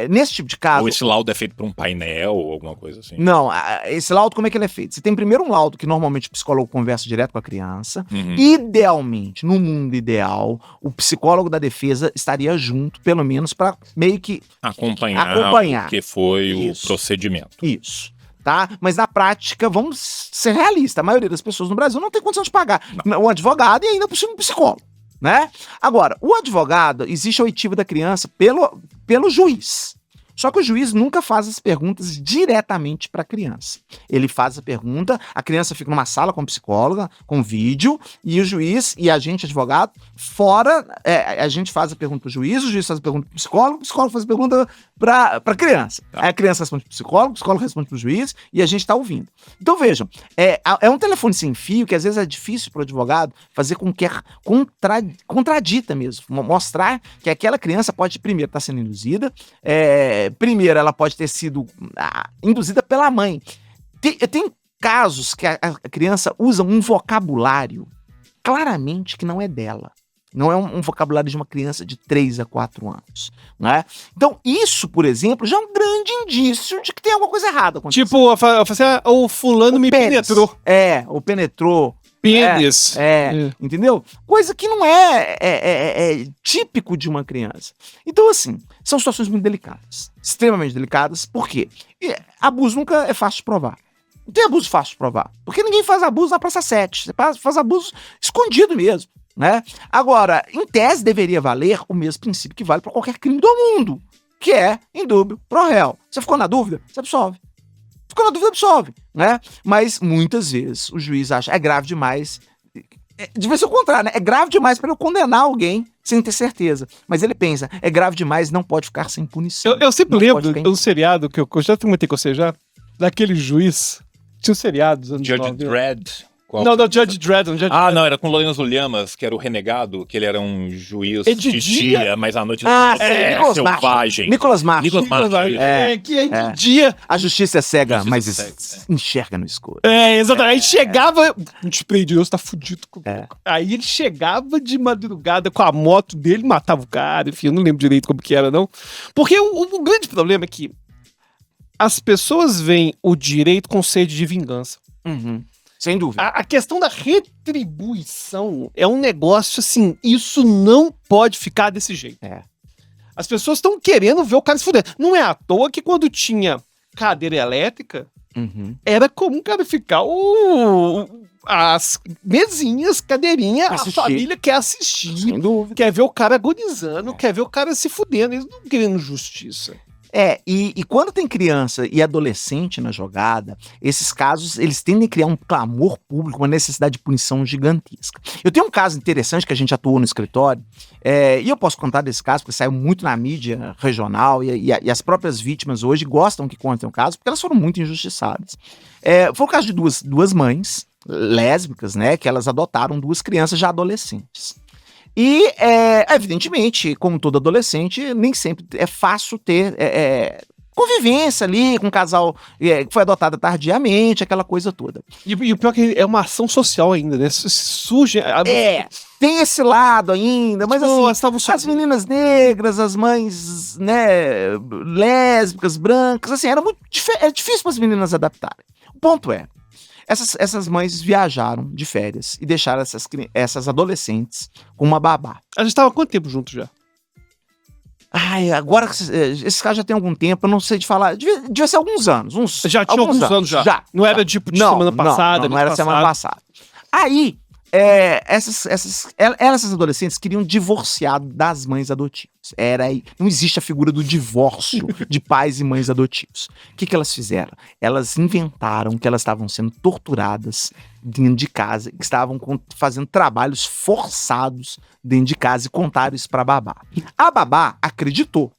C: nesse tipo de caso...
A: Ou esse laudo é feito por um painel ou alguma coisa assim.
C: Não, esse laudo, como é que ele é feito? Você tem primeiro um laudo que normalmente o psicólogo conversa direto com a criança.
A: Uhum.
C: Idealmente, no mundo ideal, o psicólogo da defesa estaria junto, pelo menos, para meio que
A: Acompanhar o que foi
C: Isso.
A: o procedimento.
C: isso. Tá? Mas na prática, vamos ser realistas, a maioria das pessoas no Brasil não tem condição de pagar um advogado e ainda por cima um psicólogo, né? Agora, o advogado, existe a oitiva da criança pelo juiz. Só que o juiz nunca faz as perguntas diretamente para a criança. Ele faz a pergunta, a criança fica numa sala com psicóloga, com vídeo, e o juiz e a gente, advogado, fora, a gente faz a pergunta para o juiz faz a pergunta para o psicólogo faz a pergunta para a criança.
A: Tá.
C: Aí a criança responde para o psicólogo responde para o juiz, e a gente está ouvindo. Então vejam, é um telefone sem fio que às vezes é difícil para o advogado fazer com que contradita mesmo, mostrar que aquela criança pode, primeiro, estar sendo induzida, primeiro, ela pode ter sido induzida pela mãe. Tem casos que a criança usa um vocabulário claramente que não é dela. Não é um vocabulário de uma criança de 3 a 4 anos. Né? Então, isso, por exemplo, já é um grande indício de que tem alguma coisa errada acontecendo.
B: Tipo, o fulano me
C: Pênis.
B: penetrou.
C: Ou penetrou.
B: Pênis.
C: Entendeu? Coisa que não é típico de uma criança. Então, assim, são situações muito delicadas. Extremamente delicadas. Por quê? Abuso nunca é fácil de provar. Não tem abuso fácil de provar. Porque ninguém faz abuso na Praça 7. Você faz abuso escondido mesmo. Né? Agora, em tese, deveria valer o mesmo princípio que vale para qualquer crime do mundo. Que é indúbio pro réu. Você ficou na dúvida? Você absolve. Ficou na dúvida, absolve, né? Mas muitas vezes o juiz acha grave demais. Devia ser o contrário, né? É grave demais para eu condenar alguém sem ter certeza. Mas ele pensa, é grave demais, não pode ficar sem punição.
B: Eu sempre
C: Não
B: lembro
C: pode ficar
B: um seriado que eu já comentei com você já, daquele juiz. Tinha um seriado dos anos
A: Judge
B: 90.
A: Dredd.
B: Não, Judge Dredd.
A: Não, era com Lourenço Lamas, que era o renegado, que ele era um juiz
B: É de
A: de
B: dia?
A: dia, mas à noite
C: Nicolas
A: selvagem.
C: Nicolas Martin.
A: Nicolas Martin.
B: Que é de dia.
C: A justiça é cega,
A: Justiça
C: mas
A: é cega,
C: enxerga no escuro.
B: Exatamente. Aí chegava. Spray de Deus tá fudido.
C: É.
B: Aí ele chegava de madrugada com a moto dele, matava o cara, enfim, eu não lembro direito como que era, não. Porque o grande problema é que as pessoas veem o direito com sede de vingança.
C: Uhum. Sem dúvida.
B: A questão da retribuição é um negócio assim, isso não pode ficar desse jeito. As pessoas estão querendo ver o cara se fuder. Não é à toa que quando tinha cadeira elétrica, era comum o cara ficar as mesinhas, cadeirinha,
C: Assistir.
B: a família quer assistir,
C: Sem dúvida.
B: quer ver o cara agonizando, quer ver o cara se fudendo, eles não querendo justiça.
C: E quando tem criança e adolescente na jogada, esses casos, eles tendem a criar um clamor público, uma necessidade de punição gigantesca. Eu tenho um caso interessante que a gente atuou no escritório, e eu posso contar desse caso, porque saiu muito na mídia regional, e as próprias vítimas hoje gostam que contem o caso, porque elas foram muito injustiçadas. Foi o caso de duas mães lésbicas, né, que elas adotaram 2 crianças já adolescentes. E, evidentemente, como todo adolescente, nem sempre é fácil ter convivência ali com um casal que foi adotado tardiamente, aquela coisa toda.
B: E o pior é que é uma ação social ainda, né? Surge.
C: Tem esse lado ainda, mas assim, as meninas negras, as mães, né, lésbicas, brancas, assim, era difícil para as meninas adaptarem. O ponto é, essas mães viajaram de férias e deixaram essas adolescentes com uma babá.
B: A gente tava há quanto tempo junto já?
C: Agora, esse caso já tem algum tempo, eu não sei de falar. Devia ser alguns anos.
B: Já tinha alguns anos já. Não era tipo de semana passada.
C: Não era semana passada. Aí, essas adolescentes queriam divorciar das mães adotivas. Não existe a figura do divórcio de pais e mães adotivos. O que elas fizeram? Elas inventaram que elas estavam sendo torturadas dentro de casa, que estavam fazendo trabalhos forçados dentro de casa e contaram isso pra babá. A babá acreditou.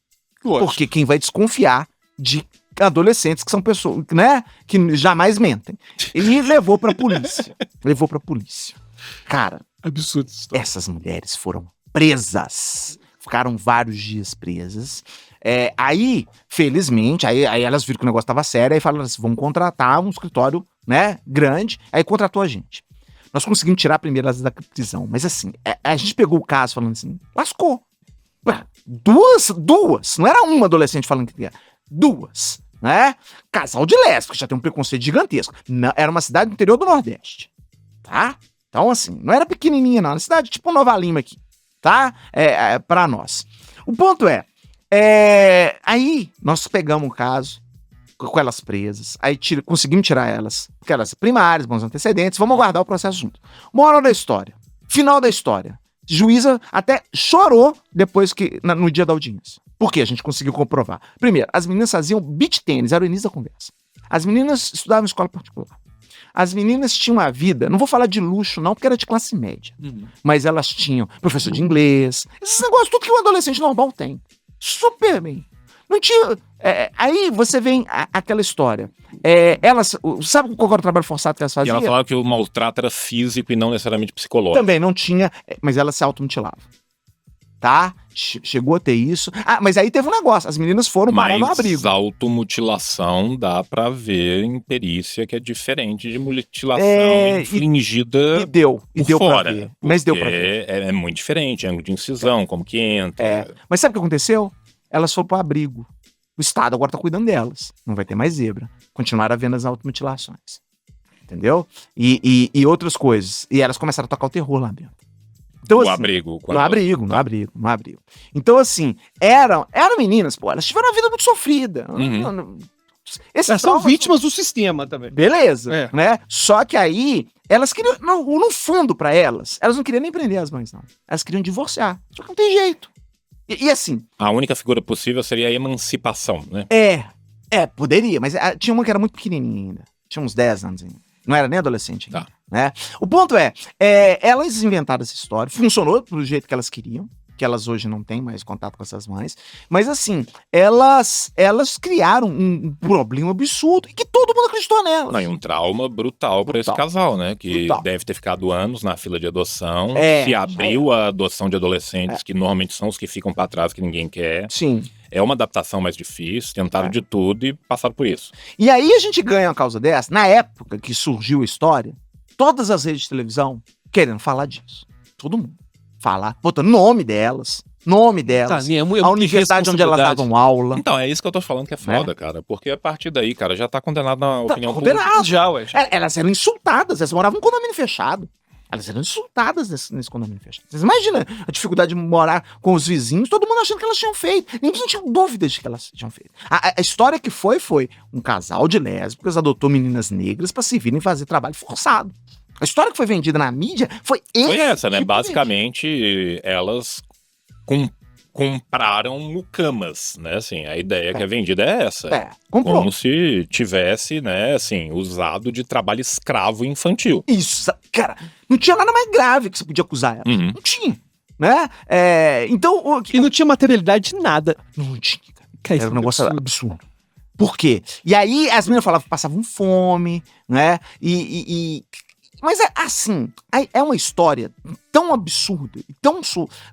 C: Porque quem vai desconfiar de adolescentes que são pessoas, né, que jamais mentem. E levou pra polícia. Cara,
B: absurdo.
C: Essas mulheres foram presas. Ficaram vários dias presas. Aí, felizmente, aí elas viram que o negócio tava sério, aí falaram assim, vamos contratar um escritório, né, grande, aí contratou a gente. Nós conseguimos tirar primeiro elas da prisão, mas assim, a gente pegou o caso falando assim, lascou. Ué, duas, não era uma adolescente falando que era, duas, né? Casal de lésbicas, já tem um preconceito gigantesco. Não, era uma cidade do interior do Nordeste, tá? Então assim, não era pequenininha não, era uma cidade tipo Nova Lima aqui, tá? Pra nós. O ponto aí nós pegamos o caso, com elas presas, aí conseguimos tirar elas, porque elas primárias, bons antecedentes, vamos aguardar o processo junto. Moral da história, final da história, juíza até chorou depois no dia da audiência. Por quê? A gente conseguiu comprovar. Primeiro, as meninas faziam beach tênis, era o início da conversa. As meninas estudavam em escola particular. As meninas tinham uma vida, não vou falar de luxo não, porque era de classe média, mas elas tinham professor de inglês, esses negócios, tudo que um adolescente normal tem. Super bem. Não tinha. Aí você vem aquela história. Elas. Sabe qual era o trabalho forçado que elas
A: E
C: faziam?
A: ela falava que o maltrato era físico e não necessariamente psicológico.
C: Também não tinha, mas elas se automutilavam. Tá? Chegou a ter isso. Mas aí teve um negócio. As meninas foram parar no abrigo.
A: Mas automutilação dá pra ver em perícia que é diferente de mutilação infligida
C: E deu
A: por fora.
C: pra ver. Mas deu pra ver.
A: É muito diferente, ângulo de incisão, como que entra.
C: Mas sabe o que aconteceu? Elas foram pro abrigo. O Estado agora tá cuidando delas. Não vai ter mais zebra. Continuaram havendo as automutilações. Entendeu? E outras coisas. E elas começaram a tocar o terror lá dentro. Então,
A: No
C: assim,
A: abrigo.
C: No abrigo. Então, assim, eram meninas, pô, elas tiveram uma vida muito sofrida.
B: Elas são vítimas do sistema também.
C: Beleza, né? Só que aí, elas queriam, no fundo pra elas não queriam nem prender as mães, não. Elas queriam divorciar. Só que não tem jeito. E assim...
A: A única figura possível seria a emancipação, né?
C: Poderia, mas tinha uma que era muito pequenininha ainda. Tinha uns 10 anos ainda. Não era nem adolescente ainda,
A: Tá.
C: né? O ponto elas inventaram essa história, funcionou do jeito que elas queriam, que elas hoje não têm mais contato com essas mães, mas assim, elas criaram um problema absurdo e que todo mundo acreditou nelas.
A: Não, e um trauma brutal pra esse casal, né? Que deve ter ficado anos na fila de adoção, se abriu a adoção de adolescentes, que normalmente são os que ficam pra trás, que ninguém quer.
C: Sim.
A: É uma adaptação mais difícil, tentaram de tudo e passaram por isso.
C: E aí a gente ganha uma causa dessa, na época que surgiu a história, todas as redes de televisão querendo falar disso. Todo mundo. Falar, botando nome delas, a universidade onde elas davam aula.
A: Então, é isso que eu tô falando que é foda, cara. Porque a partir daí, cara, já tá condenado na opinião
C: pública.
B: Já, ué.
C: Elas eram insultadas, elas moravam em condomínio fechado. Elas eram insultadas nesse condomínio fechado. Vocês imaginam a dificuldade de morar com os vizinhos, todo mundo achando que elas tinham feito. Ninguém tinha dúvidas de que elas tinham feito. A história que foi um casal de lésbicas adotou meninas negras pra se virem fazer trabalho forçado. A história que foi vendida na mídia foi
A: essa, né? Basicamente, elas compraram mucamas, né? Assim, a ideia que é vendida é essa.
C: Comprou.
A: Como se tivesse, né, assim, usado de trabalho escravo infantil.
C: Isso, cara, não tinha nada mais grave que você podia acusar ela. Não tinha, né? Então...
B: E não tinha materialidade de nada.
C: Não tinha, cara. Era um negócio absurdo. Por quê? E aí as meninas falavam que passavam fome, né? Mas assim, é uma história tão absurda, tão...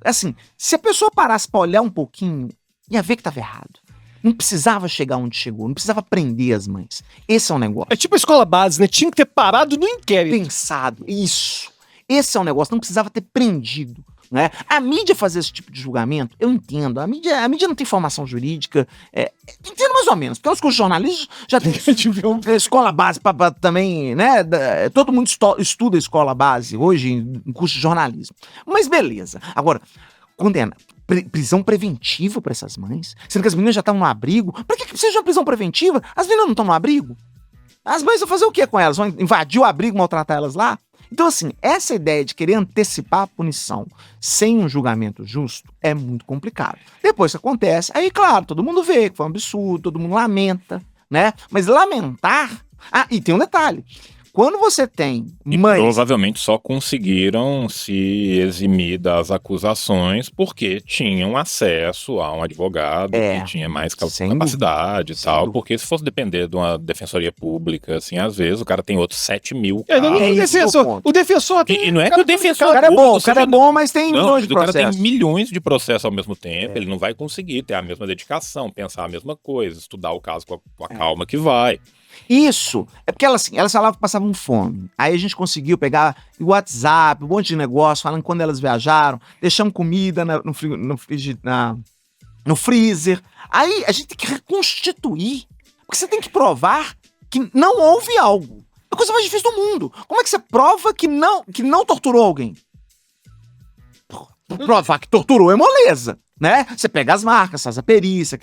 C: Assim, se a pessoa parasse pra olhar um pouquinho, ia ver que tava errado. Não precisava chegar onde chegou, não precisava prender as mães. Esse é um negócio.
B: É tipo a escola base, né? Tinha que ter parado no inquérito.
C: Pensado, isso. Esse é um negócio, não precisava ter prendido. Né? A mídia fazer esse tipo de julgamento, eu entendo. A mídia não tem formação jurídica. Entendo mais ou menos, porque os cursos de jornalismo já tem escola base pra também, né? Todo mundo estuda escola base hoje em curso de jornalismo. Mas beleza. Agora, condena. Prisão preventiva pra essas mães, sendo que as meninas já estavam no abrigo. Pra que precisa de uma prisão preventiva? As meninas não estão no abrigo? As mães vão fazer o que com elas? Vão invadir o abrigo, maltratar elas lá? Então, assim, essa ideia de querer antecipar a punição sem um julgamento justo é muito complicado. Depois que acontece, aí, claro, todo mundo vê que foi um absurdo, todo mundo lamenta, né? Mas lamentar... e tem um detalhe. quando você tem
A: E
C: mães...
A: provavelmente só conseguiram se eximir das acusações porque tinham acesso a um advogado que tinha mais
C: sem
A: capacidade e
C: Sem
A: tal.
C: dúvida.
A: Porque se fosse depender de uma defensoria pública, assim, às vezes o cara tem outros 7 mil
B: Não,
A: casos.
C: É esse o
B: defensor,
C: ponto.
B: o defensor tem...
A: E não é que o defensor
C: O cara é
A: público
C: bom, o cara é
A: seja-
C: bom, mas tem
A: Não,
C: milhões de
A: o cara
C: processos.
A: tem milhões de processos ao mesmo tempo, ele não vai conseguir ter a mesma dedicação, pensar a mesma coisa, estudar o caso com a calma que vai.
C: Isso. É porque elas falavam que passavam fome. Aí a gente conseguiu pegar o WhatsApp, um monte de negócio, falando quando elas viajaram, deixamos comida no freezer. Aí a gente tem que reconstituir. Porque você tem que provar que não houve algo. É a coisa mais difícil do mundo. Como é que você prova que não torturou alguém? Provar que torturou é moleza, né? Você pega as marcas, faz a perícia,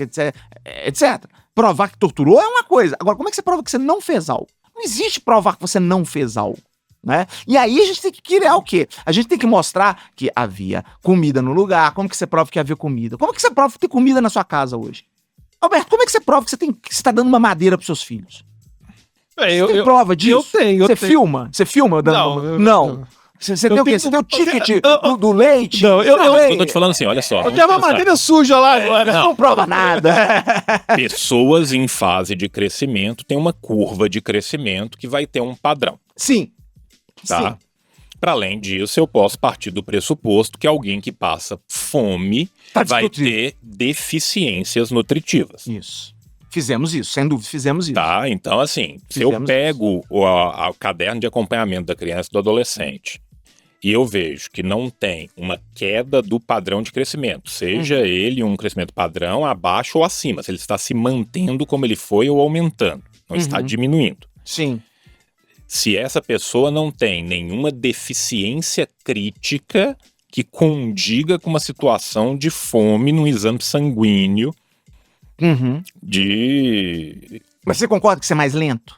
C: etc. Provar que torturou é uma coisa. Agora, como é que você prova que você não fez algo? Não existe provar que você não fez algo, né? E aí a gente tem que criar o quê? A gente tem que mostrar que havia comida no lugar. Como que você prova que havia comida? Como que você prova que tem comida na sua casa hoje? Alberto, como é que você prova que você tá dando uma madeira pros seus filhos? Você tem prova disso?
B: Eu tenho.
C: Você filma? Você filma dando... Não. Você tem o quê? Você tem o ticket do leite?
B: Não,
A: Eu tô te falando assim, olha só.
B: Eu tenho uma madeira suja lá agora.
C: Não prova nada.
A: Pessoas em fase de crescimento têm uma curva de crescimento que vai ter um padrão,
C: Sim.
A: tá?
C: Sim.
A: Para além disso, eu posso partir do pressuposto que alguém que passa fome
C: Tá
A: vai
C: desnutrido.
A: ter deficiências nutritivas.
C: Isso. Fizemos isso, sem dúvida, fizemos isso.
A: Tá, então assim, se eu
C: Fizemos
A: pego o caderno de acompanhamento da criança e do adolescente e eu vejo que não tem uma queda do padrão de crescimento, seja ele um crescimento padrão abaixo ou acima, se ele está se mantendo como ele foi ou aumentando, não está diminuindo.
C: Sim.
A: Se essa pessoa não tem nenhuma deficiência crítica que condiga com uma situação de fome no exame sanguíneo
C: Uhum.
A: de...
C: Mas você concorda que você é mais lento?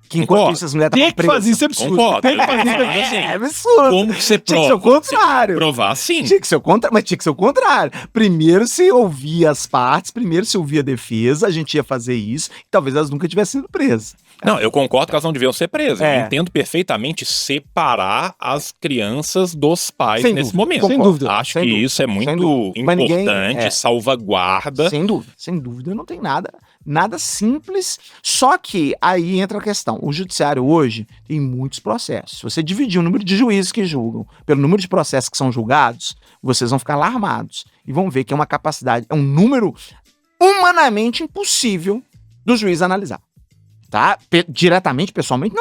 C: Que enquanto
A: Concordo.
C: isso as mulheres
B: Tem
C: estavam
B: que fazer isso, é absurdo.
A: Concordo.
B: Tem que fazer isso.
C: É absurdo.
A: Como que você
C: Tinha que ser o
A: prova?
C: contrário.
A: Provar sim.
C: Tinha que ser o contrário, mas tinha que ser o contrário. Primeiro se ouvia as partes, primeiro se ouvia a defesa, a gente ia fazer isso, e talvez elas nunca tivessem sido presas.
A: Não, eu concordo que elas não deviam ser presas.
C: É.
A: Eu entendo perfeitamente separar as crianças dos pais
C: Sem
A: nesse
C: dúvida.
A: momento.
B: Sem dúvida.
A: Acho
C: Sem
A: que
C: dúvida.
A: isso é muito
C: Sem dúvida. Mas ninguém-
A: importante, salvaguarda.
C: Sem dúvida, não tem nada simples. Só que aí entra a questão. O judiciário hoje tem muitos processos. Se você dividir o número de juízes que julgam pelo número de processos que são julgados, vocês vão ficar alarmados e vão ver que é uma capacidade, é um número humanamente impossível do juiz analisar. Tá? Diretamente, pessoalmente,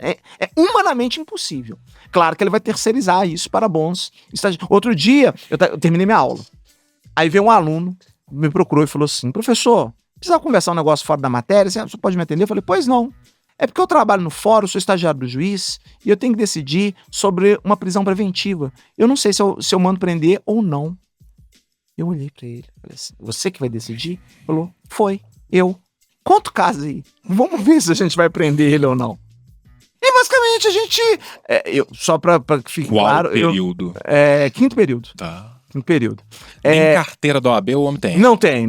C: é humanamente impossível. Claro que ele vai terceirizar isso para bons estagiários. Outro dia, eu terminei minha aula. Aí veio um aluno, me procurou e falou assim: professor, precisava conversar um negócio fora da matéria, você pode me atender? Eu falei: pois não. É porque eu trabalho no fórum, sou estagiário do juiz, e eu tenho que decidir sobre uma prisão preventiva. Eu não sei se eu mando prender ou não. Eu olhei pra ele, falei assim: você que vai decidir? Ele falou: foi, eu. Conta o caso aí. Vamos ver se a gente vai prender ele ou não. E basicamente a gente. Só pra que fique
A: Qual
C: claro.
A: período?
C: Quinto período.
A: Tá.
C: Quinto período.
A: Nem carteira da OAB o homem tem.
C: Não tem.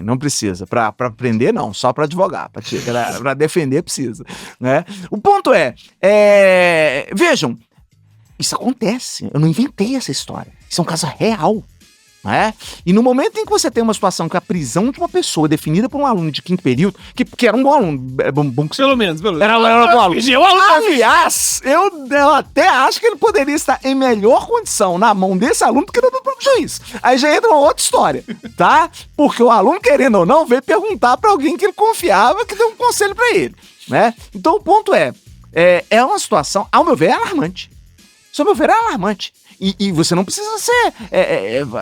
C: Não precisa. Pra prender, não. Só pra advogar. Pra defender, precisa. Né? O ponto vejam, isso acontece. Eu não inventei essa história. Isso é um caso real. Né? E no momento em que você tem uma situação que a prisão de uma pessoa definida por um aluno de quinto período, que era um bom aluno, bom que
B: Pelo menos.
C: era um bom aluno. Aliás, eu até acho que ele poderia estar em melhor condição na mão desse aluno do que no do próprio juiz. Aí já entra uma outra história, tá? Porque o aluno, querendo ou não, veio perguntar pra alguém que ele confiava que deu um conselho pra ele, né? Então o ponto é uma situação, ao meu ver, é alarmante. Ao meu ver, é alarmante. E você não precisa ser...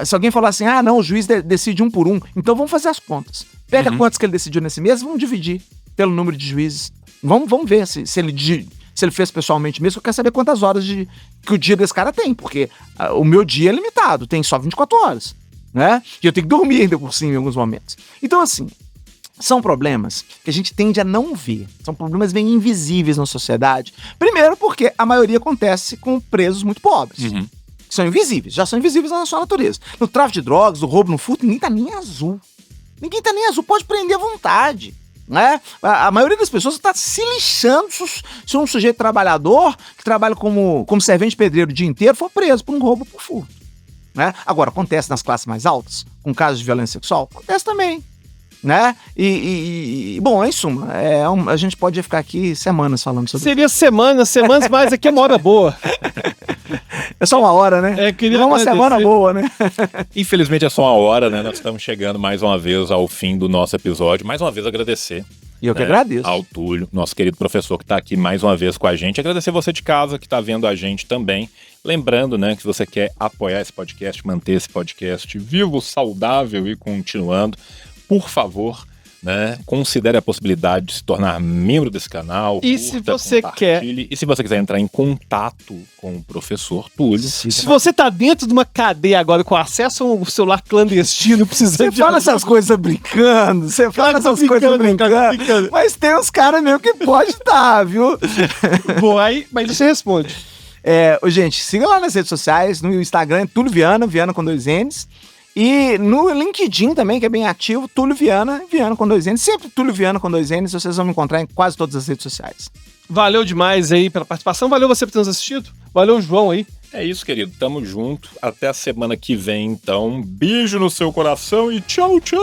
C: se alguém falar assim, não, o juiz decide um por um, então vamos fazer as contas. Pega quantos que ele decidiu nesse mês, vamos dividir pelo número de juízes. Vamos ver se ele fez pessoalmente mesmo. Eu quero saber quantas horas que o dia desse cara tem, porque o meu dia é limitado, tem só 24 horas, né? E eu tenho que dormir ainda por cima em alguns momentos. Então, assim, são problemas que a gente tende a não ver. São problemas bem invisíveis na sociedade. Primeiro porque a maioria acontece com presos muito pobres. Que são invisíveis, já são invisíveis na sua natureza. No tráfico de drogas, no roubo, no furto, ninguém tá nem azul. Ninguém tá nem azul, pode prender à vontade. né? A maioria das pessoas está se lixando se um sujeito trabalhador que trabalha como servente pedreiro o dia inteiro for preso por um roubo por furto, né? Agora, acontece nas classes mais altas, com casos de violência sexual? Acontece também, né? Bom, em suma, a gente pode ficar aqui semanas falando sobre
B: Seria semanas, mas aqui é uma hora boa.
C: É só uma hora, né?
B: Queria
C: uma semana boa, né?
A: Infelizmente é só uma hora, né? Nós estamos chegando mais uma vez ao fim do nosso episódio. Mais uma vez agradecer.
C: E eu que agradeço.
A: Ao Túlio, nosso querido professor que está aqui mais uma vez com a gente. Agradecer você de casa que está vendo a gente também. Lembrando, né, que se você quer apoiar esse podcast, manter esse podcast vivo, saudável e continuando, por favor, né, considere a possibilidade de se tornar membro desse canal.
B: E se você quer...
A: E se você quiser entrar em contato com o professor Túlio...
B: Se você tá dentro de uma cadeia agora com acesso a um celular clandestino, precisando
C: Você fala essas coisas brincando, mas tem uns caras mesmo que pode estar, viu?
B: Bom, aí, mas você responde.
C: Gente, siga lá nas redes sociais, no Instagram, Túlio Viana, Viana com 2 N's. E no LinkedIn também, que é bem ativo, Túlio Viana, Viana com 2 N's. Sempre Túlio Viana com 2 N's, vocês vão me encontrar em quase todas as redes sociais.
B: Valeu demais aí pela participação, valeu você por ter nos assistido, valeu João aí.
A: É isso, querido, tamo junto, até a semana que vem, então. Beijo no seu coração e tchau, tchau!